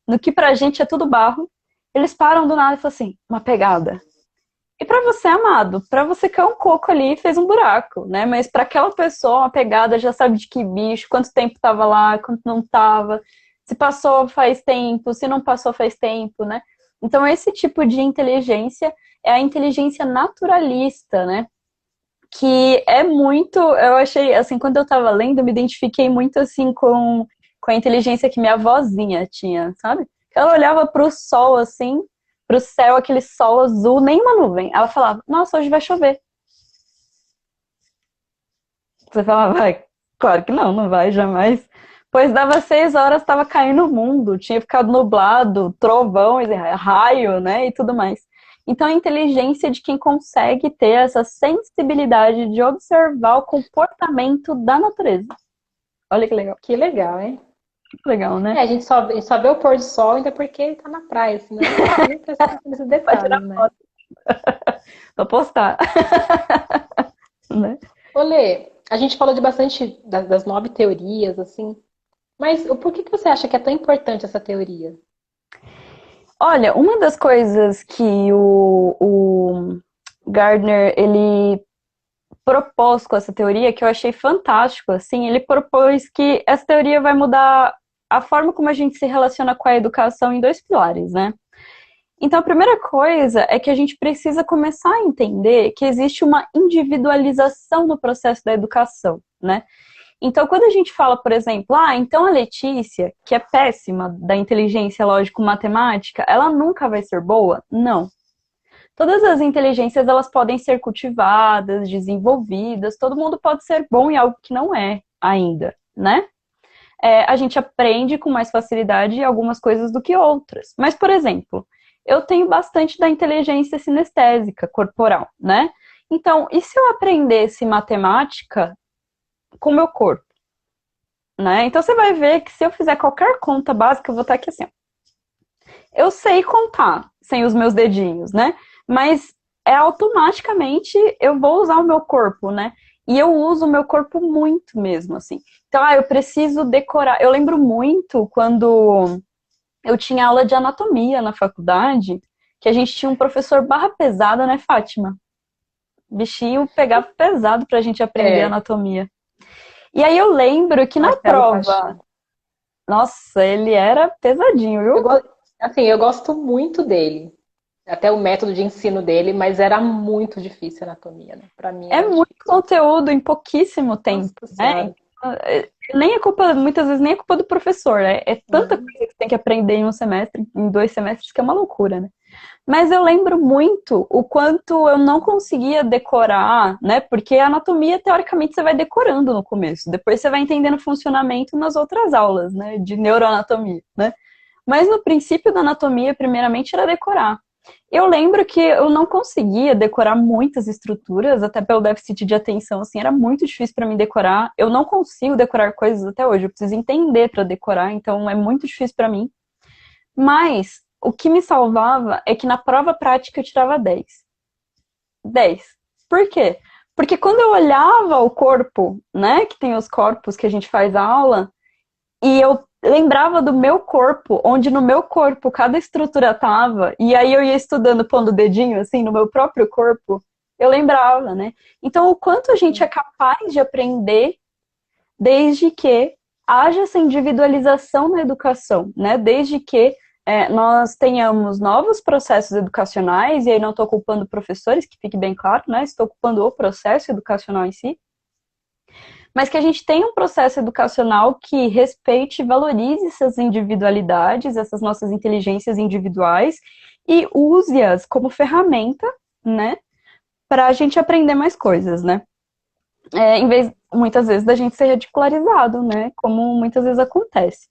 no que pra gente é tudo barro. Eles param do nada e falam assim, uma pegada. E pra você, amado, pra você cair um coco ali fez um buraco, né? Mas pra aquela pessoa, uma pegada já sabe de que bicho, quanto tempo tava lá, quanto não tava, se passou faz tempo, se não passou faz tempo, né? Então esse tipo de inteligência é a inteligência naturalista, né? Que é muito, eu achei, assim, quando eu tava lendo, eu me identifiquei muito, assim, com a inteligência que minha avózinha tinha, sabe? Ela olhava pro sol, assim, pro céu, aquele sol azul, nem uma nuvem. Ela falava, nossa, hoje vai chover. Você falava, vai, claro que não, não vai, jamais. Pois dava 6 horas, estava caindo o mundo, tinha ficado nublado, trovão, raio, né, e tudo mais. Então, a inteligência de quem consegue ter essa sensibilidade de observar o comportamento da natureza. Olha
Que legal, hein?
que legal, né?
A gente só vê o pôr do sol ainda porque ele tá na praia, senão a gente nem presta atenção nesses
Pode tirar
detalhes, né?
foto pra postar, né?
Olê, a gente falou de bastante das 9 teorias, assim, mas por que você acha que é tão importante essa teoria?
Olha, uma das coisas que o Gardner, ele propôs com essa teoria, que eu achei fantástico, assim, ele propôs que essa teoria vai mudar a forma como a gente se relaciona com a educação em dois pilares, né? Então, a primeira coisa é que a gente precisa começar a entender que existe uma individualização no processo da educação, né? Então, quando a gente fala, por exemplo, então a Letícia, que é péssima da inteligência lógico-matemática, ela nunca vai ser boa? Não. Todas as inteligências, elas podem ser cultivadas, desenvolvidas, todo mundo pode ser bom em algo que não é ainda, né? A gente aprende com mais facilidade algumas coisas do que outras. Mas, por exemplo, eu tenho bastante da inteligência sinestésica corporal, né? Então, e se eu aprendesse matemática com o meu corpo, né? Então, você vai ver que se eu fizer qualquer conta básica, eu vou estar aqui assim. Eu sei contar sem os meus dedinhos, né? Mas automaticamente eu vou usar o meu corpo, né? E eu uso o meu corpo muito mesmo, assim. Então, eu preciso decorar. Eu lembro muito quando eu tinha aula de anatomia na faculdade, que a gente tinha um professor barra pesada, né, Fátima? Bichinho pegava pesado pra gente aprender
É,
anatomia. E aí eu lembro que na
Marcelo
prova,
Paixão.
nossa, ele era pesadinho,
Eu,
viu?
assim, eu gosto muito dele. Até o método de ensino dele, mas era muito difícil a anatomia, né? Para mim
É
era
muito
difícil.
conteúdo em pouquíssimo tempo,
Nossa
né?
Senhora.
Nem é culpa, muitas vezes nem é culpa do professor, né? É tanta
Uhum.
coisa que você tem que aprender em um semestre, em 2 semestres, que é uma loucura, né? Mas eu lembro muito o quanto eu não conseguia decorar, né? Porque a anatomia, teoricamente, você vai decorando no começo. Depois você vai entendendo o funcionamento nas outras aulas, né? De neuroanatomia, né? Mas no princípio da anatomia, primeiramente, era decorar. Eu lembro que eu não conseguia decorar muitas estruturas, até pelo déficit de atenção, assim, era muito difícil para mim decorar. Eu não consigo decorar coisas até hoje, eu preciso entender para decorar, então é muito difícil para mim. Mas o que me salvava é que na prova prática eu tirava 10. 10. Por quê? Porque quando eu olhava o corpo, né, que tem os corpos que a gente faz aula, e eu lembrava do meu corpo, onde no meu corpo cada estrutura tava, e aí eu ia estudando pondo o dedinho assim no meu próprio corpo, eu lembrava, né? Então, o quanto a gente é capaz de aprender desde que haja essa individualização na educação, né? Desde que nós tenhamos novos processos educacionais, e aí não estou culpando professores, que fique bem claro, né? Estou culpando o processo educacional em si, mas que a gente tenha um processo educacional que respeite e valorize essas individualidades, essas nossas inteligências individuais, e use-as como ferramenta, né, para a gente aprender mais coisas, né? Em vez, muitas vezes, da gente ser ridicularizado, né, como muitas vezes acontece.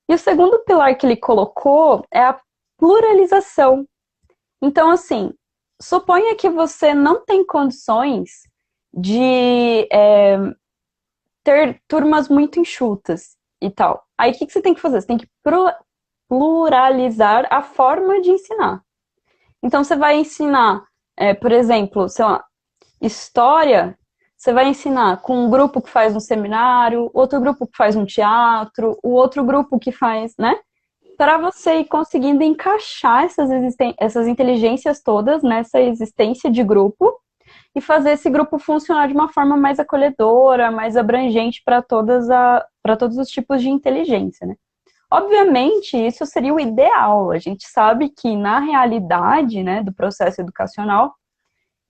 E o segundo pilar que ele colocou é a pluralização. Então, assim, suponha que você não tem condições de ter turmas muito enxutas e tal. Aí o que você tem que fazer? Você tem que pluralizar a forma de ensinar. Então você vai ensinar, por exemplo, sei lá, história, você vai ensinar com um grupo que faz um seminário, outro grupo que faz um teatro, o outro grupo que faz, né? Para você ir conseguindo encaixar essas inteligências todas nessa existência de grupo e fazer esse grupo funcionar de uma forma mais acolhedora, mais abrangente para todos os tipos de inteligência, né? Obviamente, isso seria o ideal. A gente sabe que na realidade, né, do processo educacional,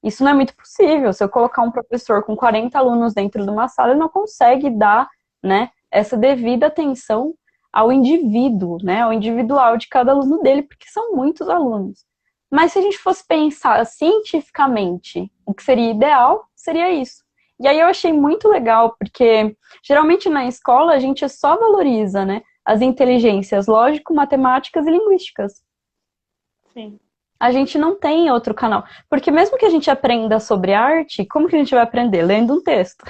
isso não é muito possível. Se eu colocar um professor com 40 alunos dentro de uma sala, ele não consegue dar, né, essa devida atenção ao indivíduo, né, ao individual de cada aluno dele, porque são muitos alunos. Mas se a gente fosse pensar cientificamente, o que seria ideal, seria isso. E aí eu achei muito legal, porque geralmente na escola a gente só valoriza, né, as inteligências lógico-matemáticas e linguísticas.
Sim.
A gente não tem outro canal. Porque mesmo que a gente aprenda sobre arte, como que a gente vai aprender? Lendo um texto,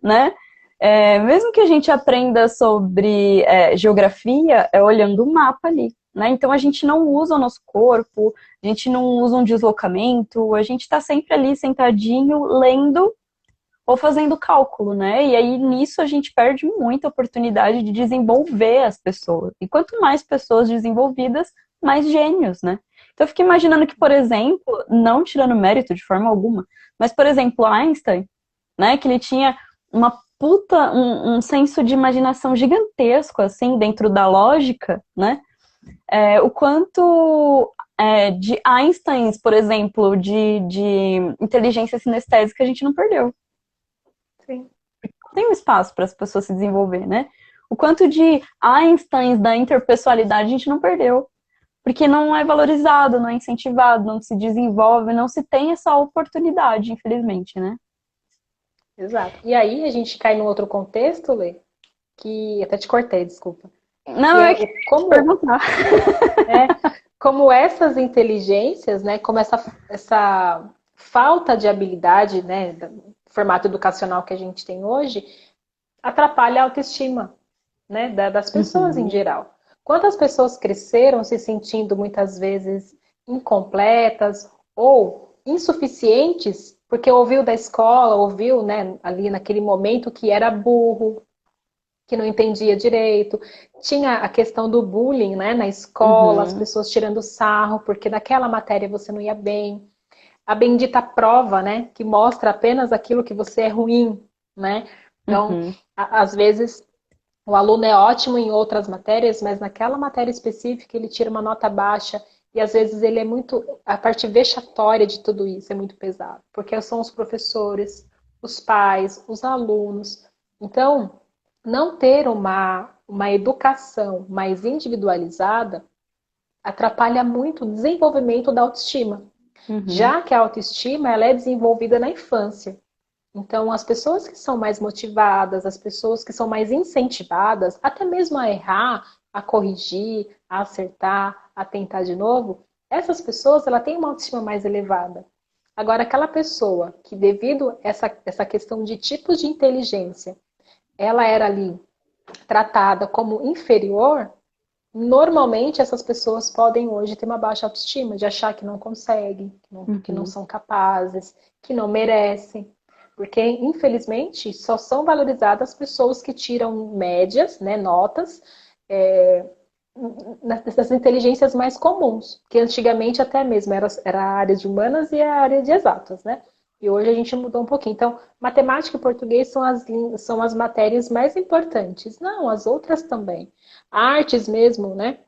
né? Mesmo que a gente aprenda sobre geografia, é olhando o mapa ali, né? Então a gente não usa o nosso corpo, a gente não usa um deslocamento, a gente está sempre ali sentadinho, lendo ou fazendo cálculo, né? E aí nisso a gente perde muita oportunidade de desenvolver as pessoas. E quanto mais pessoas desenvolvidas, mais gênios, né? Então eu fico imaginando que, por exemplo, não tirando mérito de forma alguma, mas, por exemplo, Einstein, né, que ele tinha uma puta, um senso de imaginação gigantesco, assim, dentro da lógica, né? O quanto de Einsteins, por exemplo, de inteligência sinestésica a gente não perdeu.
Sim.
Tem um espaço para as pessoas se desenvolver, né? O quanto de Einsteins da interpessoalidade a gente não perdeu. Porque não é valorizado, não é incentivado, não se desenvolve, não se tem essa oportunidade, infelizmente, né?
Exato. E aí a gente cai num outro contexto, Lê, que até te cortei, desculpa. Que
Não,
é
é que te
como,
perguntar.
como essas inteligências, né, como essa falta de habilidade, né, do formato educacional que a gente tem hoje, atrapalha a autoestima, né, das pessoas em
Uhum,
geral. Quantas pessoas cresceram se sentindo muitas vezes incompletas ou insuficientes porque ouviu da escola, ouviu, né, ali naquele momento que era burro, que não entendia direito. Tinha a questão do bullying, né, na escola, as
uhum,
pessoas tirando sarro porque naquela matéria você não ia bem. A bendita prova, né, que mostra apenas aquilo que você é ruim, né? Então,
uhum.
às vezes o aluno é ótimo em outras matérias, mas naquela matéria específica ele tira uma nota baixa e às vezes ele é muito. A parte vexatória de tudo isso é muito pesado, porque são os professores, os pais, os alunos. Então, não ter uma educação mais individualizada atrapalha muito o desenvolvimento da autoestima,
Uhum,
já que a autoestima ela é desenvolvida na infância. Então, as pessoas que são mais motivadas, as pessoas que são mais incentivadas, até mesmo a errar, a corrigir, a acertar, a tentar de novo, essas pessoas ela têm uma autoestima mais elevada. Agora, aquela pessoa que, devido a essa questão de tipos de inteligência, ela era ali tratada como inferior, normalmente essas pessoas podem hoje ter uma baixa autoestima, de achar que não conseguem, que não
uhum.
são capazes, que não merecem. Porque, infelizmente, só são valorizadas pessoas que tiram médias, né, notas, é, nessas inteligências mais comuns, que antigamente até mesmo era a área de humanas e a área de exatas, né? E hoje a gente mudou um pouquinho. Então, matemática e português são as matérias mais importantes. Não, as outras também. Artes mesmo, né?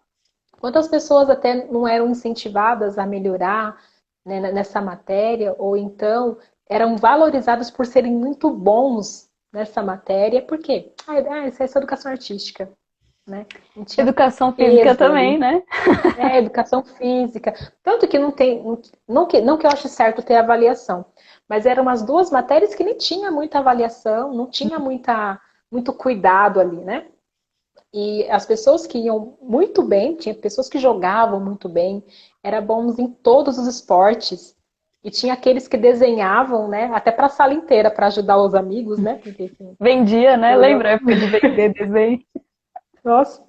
Quantas pessoas até não eram incentivadas a melhorar, né, nessa matéria, ou então eram valorizados por serem muito bons nessa matéria, por quê? Isso é só educação artística, né? Não tinha
Educação física
peso
também,
ali.
né?
Educação física. Tanto que não tem, não que eu ache certo ter avaliação, mas eram as duas matérias que nem tinha muita avaliação, não tinha muito cuidado ali, né? E as pessoas que iam muito bem, tinha pessoas que jogavam muito bem, eram bons em todos os esportes. E tinha aqueles que desenhavam, né? Até para a sala inteira, para ajudar os amigos, né? Porque, assim,
Vendia, né?
eu,
Lembra a época de vender desenho?
nossa,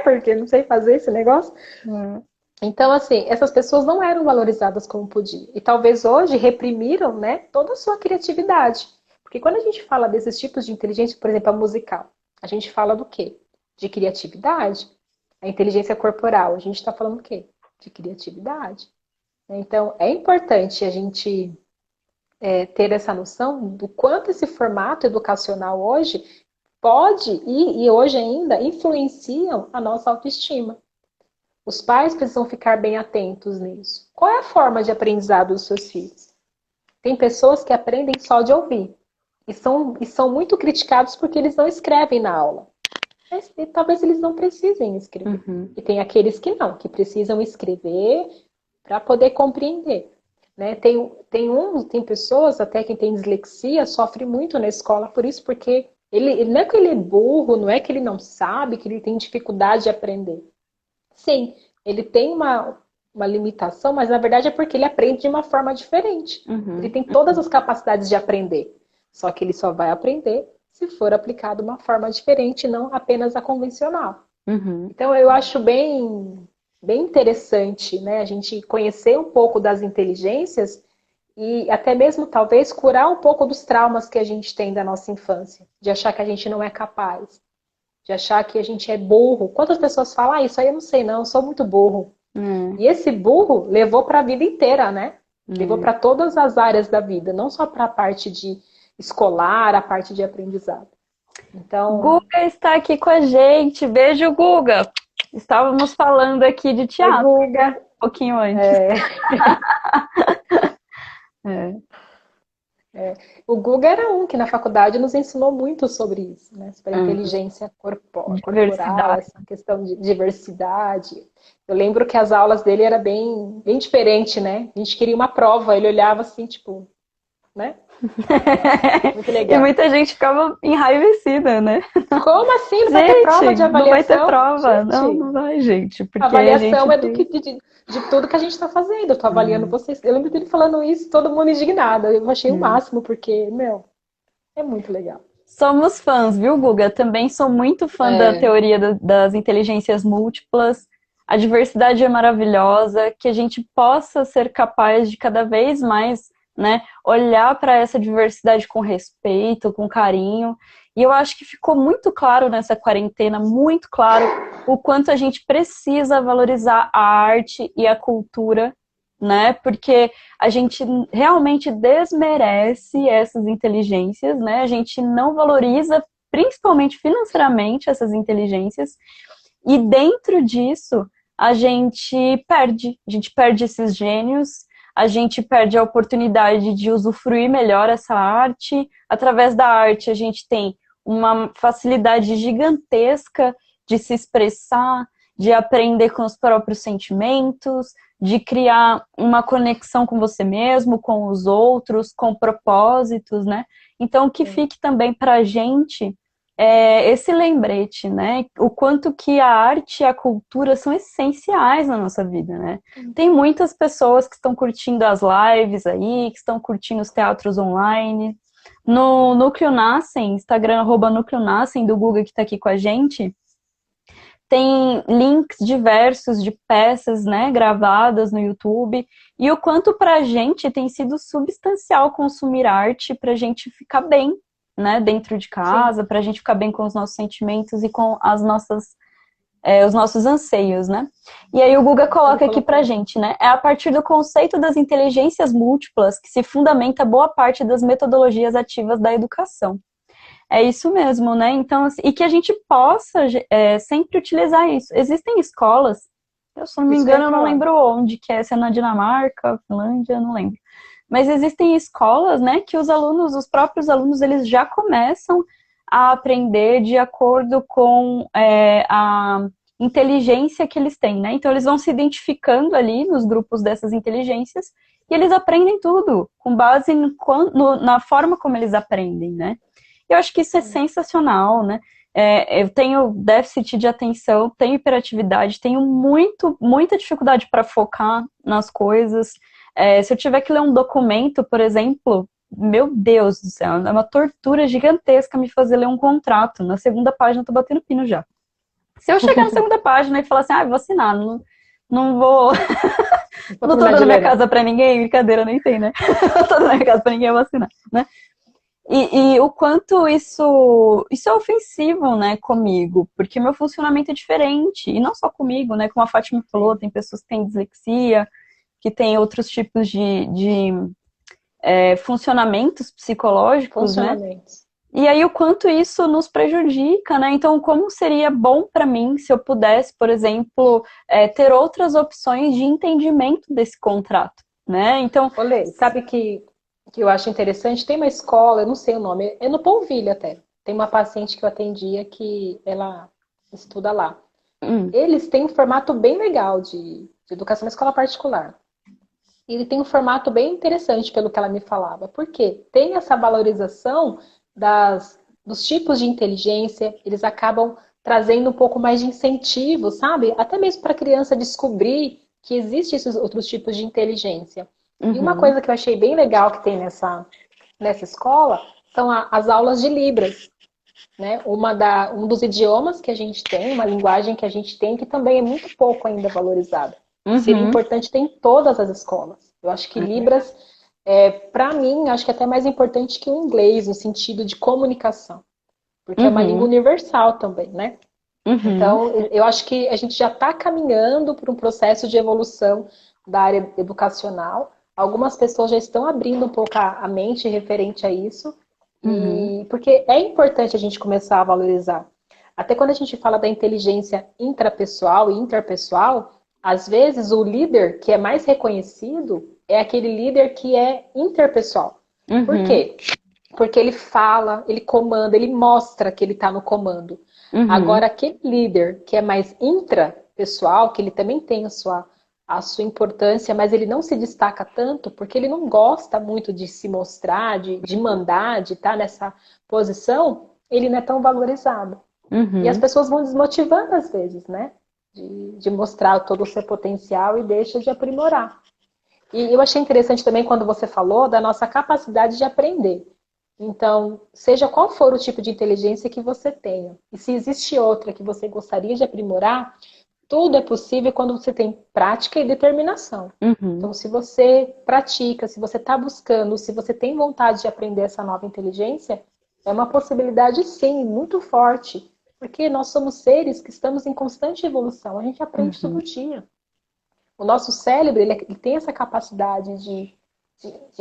porque não sei fazer esse negócio.
Hum.
Então, assim, essas pessoas não eram valorizadas como podiam. E talvez hoje reprimiram, né, toda a sua criatividade. Porque quando a gente fala desses tipos de inteligência, por exemplo, a musical, a gente fala do quê? De criatividade. A inteligência corporal, a gente está falando do quê? De criatividade. Então, é importante a gente ter essa noção do quanto esse formato educacional hoje pode e hoje ainda influenciam a nossa autoestima. Os pais precisam ficar bem atentos nisso. Qual é a forma de aprendizado dos seus filhos? Tem pessoas que aprendem só de ouvir e são muito criticados porque eles não escrevem na aula. Mas talvez eles não precisem escrever.
Uhum.
E tem aqueles que não, que precisam escrever para poder compreender. Né? Tem pessoas, até quem tem dislexia, sofre muito na escola por isso, porque ele não é que ele é burro, não é que ele não sabe, que ele tem dificuldade de aprender. Sim, ele tem uma limitação, mas na verdade é porque ele aprende de uma forma diferente. Ele
Uhum.
tem todas as capacidades de aprender, só que ele só vai aprender se for aplicado uma forma diferente, não apenas a convencional.
Uhum.
Então eu acho bem interessante, né, a gente conhecer um pouco das inteligências e até mesmo talvez curar um pouco dos traumas que a gente tem da nossa infância, de achar que a gente não é capaz, de achar que a gente é burro. Quantas pessoas falam, isso aí eu não sei não, eu sou muito burro. E esse burro levou para a vida inteira, né? Levou para todas as áreas da vida, não só para a parte de escolar, a parte de aprendizado. Então,
Guga está aqui com a gente. Beijo, Guga. Estávamos falando aqui de
oi,
teatro
Guga.
um pouquinho antes.
O Guga era um que na faculdade nos ensinou muito sobre isso, né? Sobre a inteligência corporal,
Diversidade.
essa questão de diversidade. Eu lembro que as aulas dele era bem diferente, né? A gente queria uma prova, ele olhava assim, tipo, né? Muito
E
legal.
muita gente ficava enraivecida, né?
Como assim? Não vai ter prova de avaliação?
Não vai ter prova.
Gente,
Não vai, gente. Porque
a avaliação
a
é
gente tem...
de tudo que a gente está fazendo. Eu estou avaliando vocês. Eu lembro dele falando isso, todo mundo indignado. Eu achei o máximo, porque, meu, é muito legal.
Somos fãs, viu, Guga? Também sou muito fã da teoria das inteligências múltiplas. A diversidade é maravilhosa, que a gente possa ser capaz de cada vez mais, né, olhar para essa diversidade com respeito, com carinho. E eu acho que ficou muito claro nessa quarentena, muito claro, o quanto a gente precisa valorizar a arte e a cultura, né? Porque a gente realmente desmerece essas inteligências, né? A gente não valoriza, principalmente financeiramente, essas inteligências. E dentro disso, a gente perde esses gênios, a gente perde a oportunidade de usufruir melhor essa arte. Através da arte, a gente tem uma facilidade gigantesca de se expressar, de aprender com os próprios sentimentos, de criar uma conexão com você mesmo, com os outros, com propósitos, né? Então, que fique também para a gente esse lembrete, né? O quanto que a arte e a cultura são essenciais na nossa vida, né? Tem muitas pessoas que estão curtindo as lives aí, que estão curtindo os teatros online. No Núcleo Nascem, Instagram, @Núcleo Nascem, do Guga, que está aqui com a gente, tem links diversos de peças, né, gravadas no YouTube, e o quanto pra gente tem sido substancial consumir arte pra gente ficar bem, né, dentro de casa, pra gente ficar bem com os nossos sentimentos e com as nossas, os nossos anseios, né? E aí o Guga coloca aqui pra gente, né, é a partir do conceito das inteligências múltiplas que se fundamenta boa parte das metodologias ativas da educação. É isso mesmo, né? Então, assim, e que a gente possa sempre utilizar isso. Existem escolas, eu se não me engano, eu não lembro onde, que é, se é na Dinamarca, Finlândia, eu não lembro. Mas existem escolas, né, que os alunos, os próprios alunos, eles já começam a aprender de acordo com a inteligência que eles têm, né? Então, eles vão se identificando ali nos grupos dessas inteligências e eles aprendem tudo com base na forma como eles aprendem, né? Eu acho que isso é sensacional, né? Eu tenho déficit de atenção, tenho hiperatividade, tenho muita dificuldade para focar nas coisas. Se eu tiver que ler um documento, por exemplo, meu Deus do céu, é uma tortura gigantesca me fazer ler um contrato. Na segunda página eu tô batendo pino já. Se eu chegar na segunda página e falar assim, vou assinar, não vou... Não tô dando minha casa para ninguém, brincadeira, nem tem, né? Não tô dando minha casa para ninguém, eu vou assinar, né? E o quanto isso é ofensivo, né, comigo, porque meu funcionamento é diferente, e não só comigo, né, como a Fátima falou, tem pessoas que têm dislexia, que têm outros tipos de funcionamentos psicológicos, né, e aí o quanto isso nos prejudica, né, então como seria bom para mim se eu pudesse, por exemplo, ter outras opções de entendimento desse contrato, né, então...
Olê, sabe que eu acho interessante, tem uma escola, eu não sei o nome, é no Ponvilho até. Tem uma paciente que eu atendia que ela estuda lá. Eles têm um formato bem legal de educação na escola particular. E ele tem um formato bem interessante pelo que ela me falava. Por quê? Tem essa valorização dos tipos de inteligência, eles acabam trazendo um pouco mais de incentivo, sabe? Até mesmo para a criança descobrir que existem esses outros tipos de inteligência. E uma coisa que eu achei bem legal que tem nessa escola são as aulas de Libras, né? Um dos idiomas que a gente tem, uma linguagem que a gente tem, que também é muito pouco ainda valorizada. Seria importante ter em todas as escolas. Eu acho que Libras Para mim, acho que é até mais importante que o inglês, no sentido de comunicação, porque é uma língua
Uhum,
universal também, né?
uhum,
Então, eu acho que a gente já está caminhando para um processo de evolução da área educacional. Algumas pessoas já estão abrindo um pouco a mente referente a isso,
uhum,
e porque é importante a gente começar a valorizar. Até quando a gente fala da inteligência intrapessoal e interpessoal, às vezes o líder que é mais reconhecido é aquele líder que é interpessoal. Por
uhum,
quê? Porque ele fala, ele comanda, ele mostra que ele está no comando.
uhum,
Agora, aquele líder que é mais intrapessoal, que ele também tem a sua importância, mas ele não se destaca tanto porque ele não gosta muito de se mostrar, de mandar, de estar nessa posição, ele não é tão valorizado. E as
uhum.
pessoas vão desmotivando às vezes, né? De mostrar todo o seu potencial e deixa de aprimorar. E eu achei interessante também quando você falou da nossa capacidade de aprender. Então, seja qual for o tipo de inteligência que você tenha, e se existe outra que você gostaria de aprimorar, tudo é possível quando você tem prática e determinação.
Uhum,
Então, se você pratica, se você está buscando, se você tem vontade de aprender essa nova inteligência, é uma possibilidade, sim, muito forte. Porque nós somos seres que estamos em constante evolução. A gente aprende
uhum.
todo dia. O nosso cérebro, ele tem essa capacidade de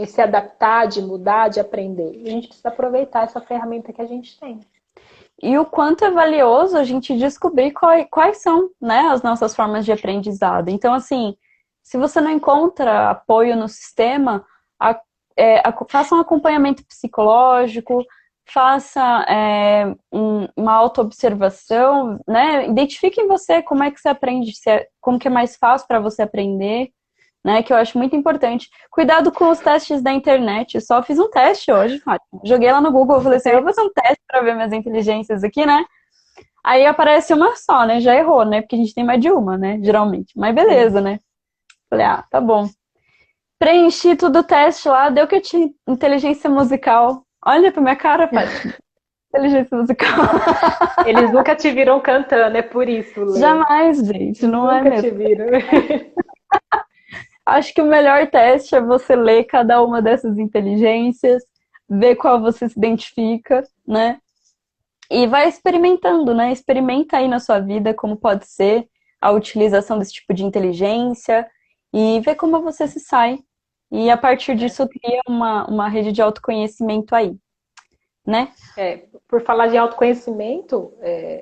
se adaptar, de mudar, de aprender. E a gente precisa aproveitar essa ferramenta que a gente tem.
E o quanto é valioso a gente descobrir quais são, né, as nossas formas de aprendizado. Então, assim, se você não encontra apoio no sistema, faça um acompanhamento psicológico, faça uma autoobservação, né? Identifique em você como é que você aprende, como que é mais fácil para você aprender, né? Que eu acho muito importante. Cuidado com os testes da internet. Eu só fiz um teste hoje, Fátima. Joguei lá no Google, falei assim, eu vou fazer um teste para ver minhas inteligências aqui, né? Aí aparece uma só, né? Já errou, né? Porque a gente tem mais de uma, né? Geralmente. Mas
Sim.
beleza, né? Falei, tá bom. Preenchi tudo o teste lá, deu que eu tinha inteligência musical. Olha pra minha cara, Fátima. Inteligência musical.
Eles nunca te viram cantando, é por isso, Lê.
Jamais, gente, não é
Nunca te
mesmo.
viram.
Acho que o melhor teste é você ler cada uma dessas inteligências, ver qual você se identifica, né? E vai experimentando, né? Experimenta aí na sua vida como pode ser a utilização desse tipo de inteligência e vê como você se sai. E a partir disso cria uma rede de autoconhecimento aí, né?
Por falar de autoconhecimento,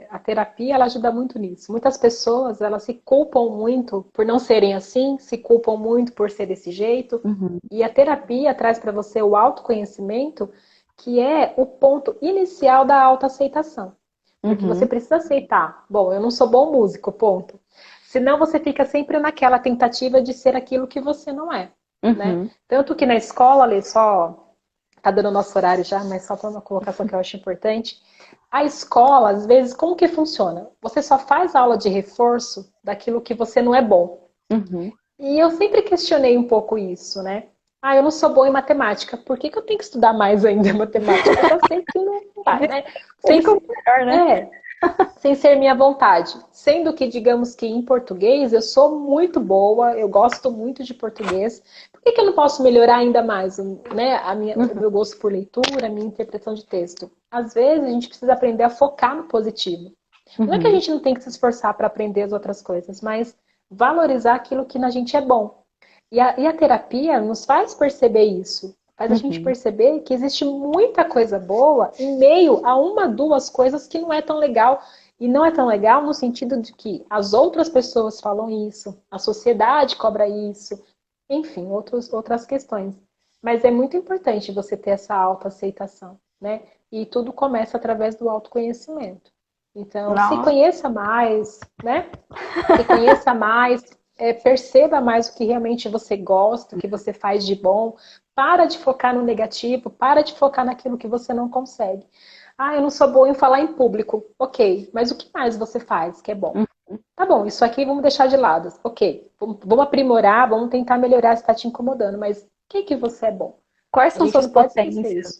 a terapia ela ajuda muito nisso. Muitas pessoas elas se culpam muito por não serem assim, se culpam muito por ser desse jeito.
Uhum,
E a terapia traz para você o autoconhecimento, que é o ponto inicial da autoaceitação. Porque você
uhum,
precisa aceitar. Bom, eu não sou bom músico, ponto. Senão você fica sempre naquela tentativa de ser aquilo que você não é, né?
uhum,
Tanto que na escola, ali só tá dando nosso horário já, mas só para uma colocação que eu acho importante. A escola, às vezes, como que funciona? Você só faz aula de reforço daquilo que você não é bom.
uhum.
E eu sempre questionei um pouco isso, né? Ah, eu não sou boa em matemática. Por que que eu tenho que estudar mais ainda matemática? Eu já sei que não vai, né? Sem,
Ele como melhor, né?
é, sem ser minha vontade. Sendo que, digamos que em português, eu sou muito boa, eu gosto muito de português. Por que que eu não posso melhorar ainda mais, né, o
Uhum,
meu gosto por leitura, a minha interpretação de texto? Às vezes, a gente precisa aprender a focar no positivo. Não é que a
uhum,
gente não tem que se esforçar para aprender as outras coisas, mas valorizar aquilo que na gente é bom. E a terapia nos faz perceber isso. Faz a gente
uhum,
perceber que existe muita coisa boa em meio a uma, duas coisas que não é tão legal. E não é tão legal no sentido de que as outras pessoas falam isso, a sociedade cobra isso, enfim, outras questões. Mas é muito importante você ter essa autoaceitação, né? E tudo começa através do autoconhecimento. Então, se
Nossa.
conheça mais, né? Se conheça mais, perceba mais o que realmente você gosta, o que você faz de bom. Para de focar no negativo, para de focar naquilo que você não consegue. Ah, eu não sou boa em falar em público. Ok, mas o que mais você faz que é bom? Tá bom, isso aqui vamos deixar de lado. Ok, vamos aprimorar, vamos tentar melhorar se está te incomodando, mas o que você é bom?
Quais
A
são
gente
suas
não pode esquecer
potências?
isso.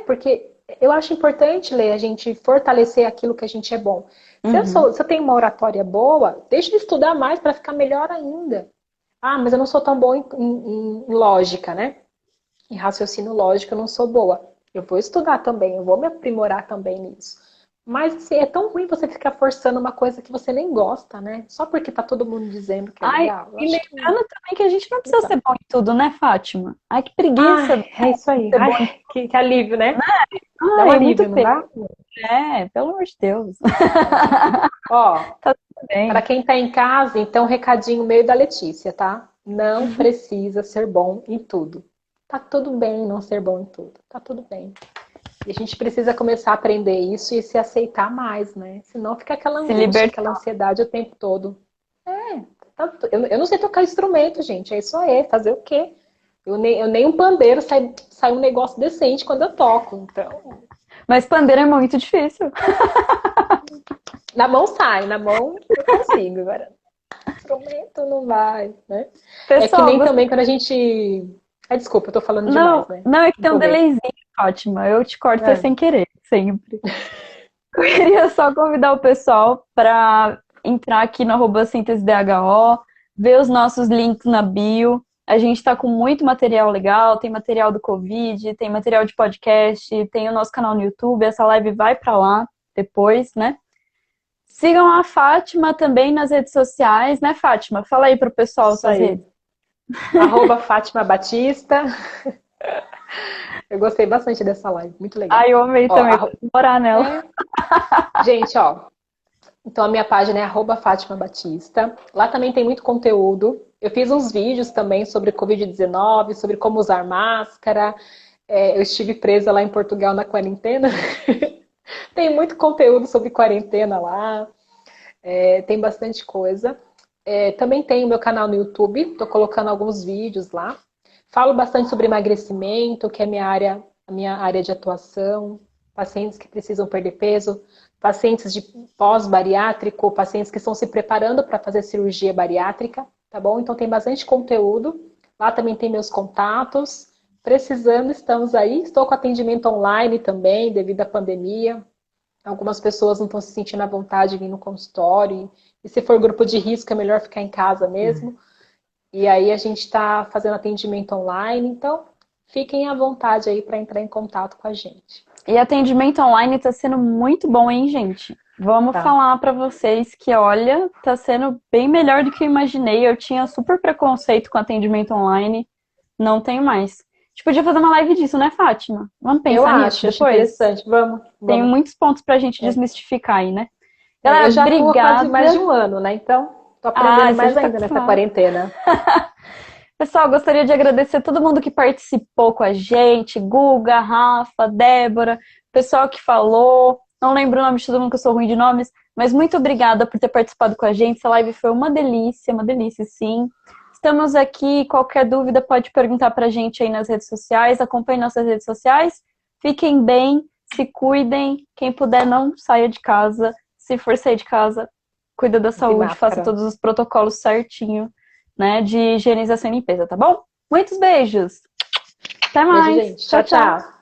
Porque eu acho importante, ler a gente fortalecer aquilo que a gente é bom. Se eu,
Uhum,
sou, se eu tenho uma oratória boa, deixa de estudar mais para ficar melhor ainda. Ah, mas eu não sou tão boa em lógica, né? Em raciocínio lógico, eu não sou boa. Eu vou estudar também, eu vou me aprimorar também nisso. Mas assim, é tão ruim você ficar forçando uma coisa que você nem gosta, né? Só porque tá todo mundo dizendo que é
Ai,
legal. Eu
e
acho que
lembrando também que a gente não
não
precisa
dá.
ser bom em tudo, né, Fátima? Ai, que preguiça de
Ai, é isso aí.
ser
Ai,
bom em
que alívio, né? Dá um
Ai, é muito
alívio, não
peso.
dá?
Pelo amor de Deus.
Ó,
Tá tudo
para
bem.
quem tá em casa, então, recadinho meio da Letícia, tá? Não precisa ser bom em tudo. Tá tudo bem não ser bom em tudo. Tá tudo bem. E a gente precisa começar a aprender isso e se aceitar mais, né? Senão fica aquela
Se
angústia, aquela
libertar.
ansiedade o tempo todo. É, eu não sei tocar instrumento, gente. É isso aí, fazer o quê? Eu nem um pandeiro sai um negócio decente quando eu toco. Então,
Mas pandeiro é muito difícil.
na mão sai, na mão eu consigo. Agora, instrumento não vai, né? É que
Pessoal,
nem também quando a gente. Ai, desculpa, eu tô falando demais,
não,
né?
não é que tem um
Empolguei.
delayzinho, Fátima. Eu te corto é
É,
sem querer, sempre. Eu queria só convidar o pessoal para entrar aqui no @síntese_dho, ver os nossos links na bio. A gente está com muito material legal, tem material do Covid, tem material de podcast, tem o nosso canal no YouTube, essa live vai para lá depois, né? Sigam a Fátima também nas redes sociais, né, Fátima? Fala aí pro pessoal
isso
suas
aí.
redes.
Fátima Batista. Eu gostei bastante dessa live, muito legal.
Ai, eu amei
Ó,
também, vou morar nela.
é, gente, ó, então a minha página é Fátima Batista. Lá também tem muito conteúdo. Eu fiz uns vídeos também sobre Covid-19, sobre como usar máscara. Eu estive presa lá em Portugal na quarentena. Tem muito conteúdo sobre quarentena lá. Tem bastante coisa. Também tem o meu canal no YouTube. Estou colocando alguns vídeos lá. Falo bastante sobre emagrecimento, que é a minha área de atuação. Pacientes que precisam perder peso, pacientes de pós-bariátrico, pacientes que estão se preparando para fazer cirurgia bariátrica, tá bom? Então tem bastante conteúdo. Lá também tem meus contatos. Precisando, estamos aí. Estou com atendimento online também, devido à pandemia. Algumas pessoas não estão se sentindo à vontade de vir no consultório. E se for grupo de risco, é melhor ficar em casa mesmo. E aí a gente está fazendo atendimento online. Então, fiquem à vontade aí para entrar em contato com a gente.
E atendimento online tá sendo muito bom, hein, gente? Vamos
Tá?
falar pra vocês que, olha, tá sendo bem melhor do que eu imaginei. Eu tinha super preconceito com atendimento online, não tenho mais. A gente podia fazer uma live disso, né, Fátima? Vamos
Eu
pensar nisso
acho
depois?
interessante. Vamos,
Tem
vamos.
muitos pontos pra gente
É.
desmistificar aí, né? Galera,
Eu já estou há quase mais de
obrigada.
um ano, né? Então, estou
Ah,
aprendendo
você
mais
já tá
ainda nessa
acostumada.
quarentena.
Pessoal, gostaria de agradecer a todo mundo que participou com a gente, Guga, Rafa, Débora, pessoal que falou, não lembro o nome de todo mundo que eu sou ruim de nomes, mas muito obrigada por ter participado com a gente, essa live foi uma delícia sim. Estamos aqui, qualquer dúvida pode perguntar pra gente aí nas redes sociais, acompanhe nossas redes sociais, fiquem bem, se cuidem, quem puder não saia de casa, se for sair de casa, cuida da
Use
saúde, faça
máscara.
todos os protocolos certinho, né, de higienização e limpeza, tá bom? Muitos beijos. Até
Beijo,
mais.
gente.
Tchau,
Tchau,
tchau.
tchau.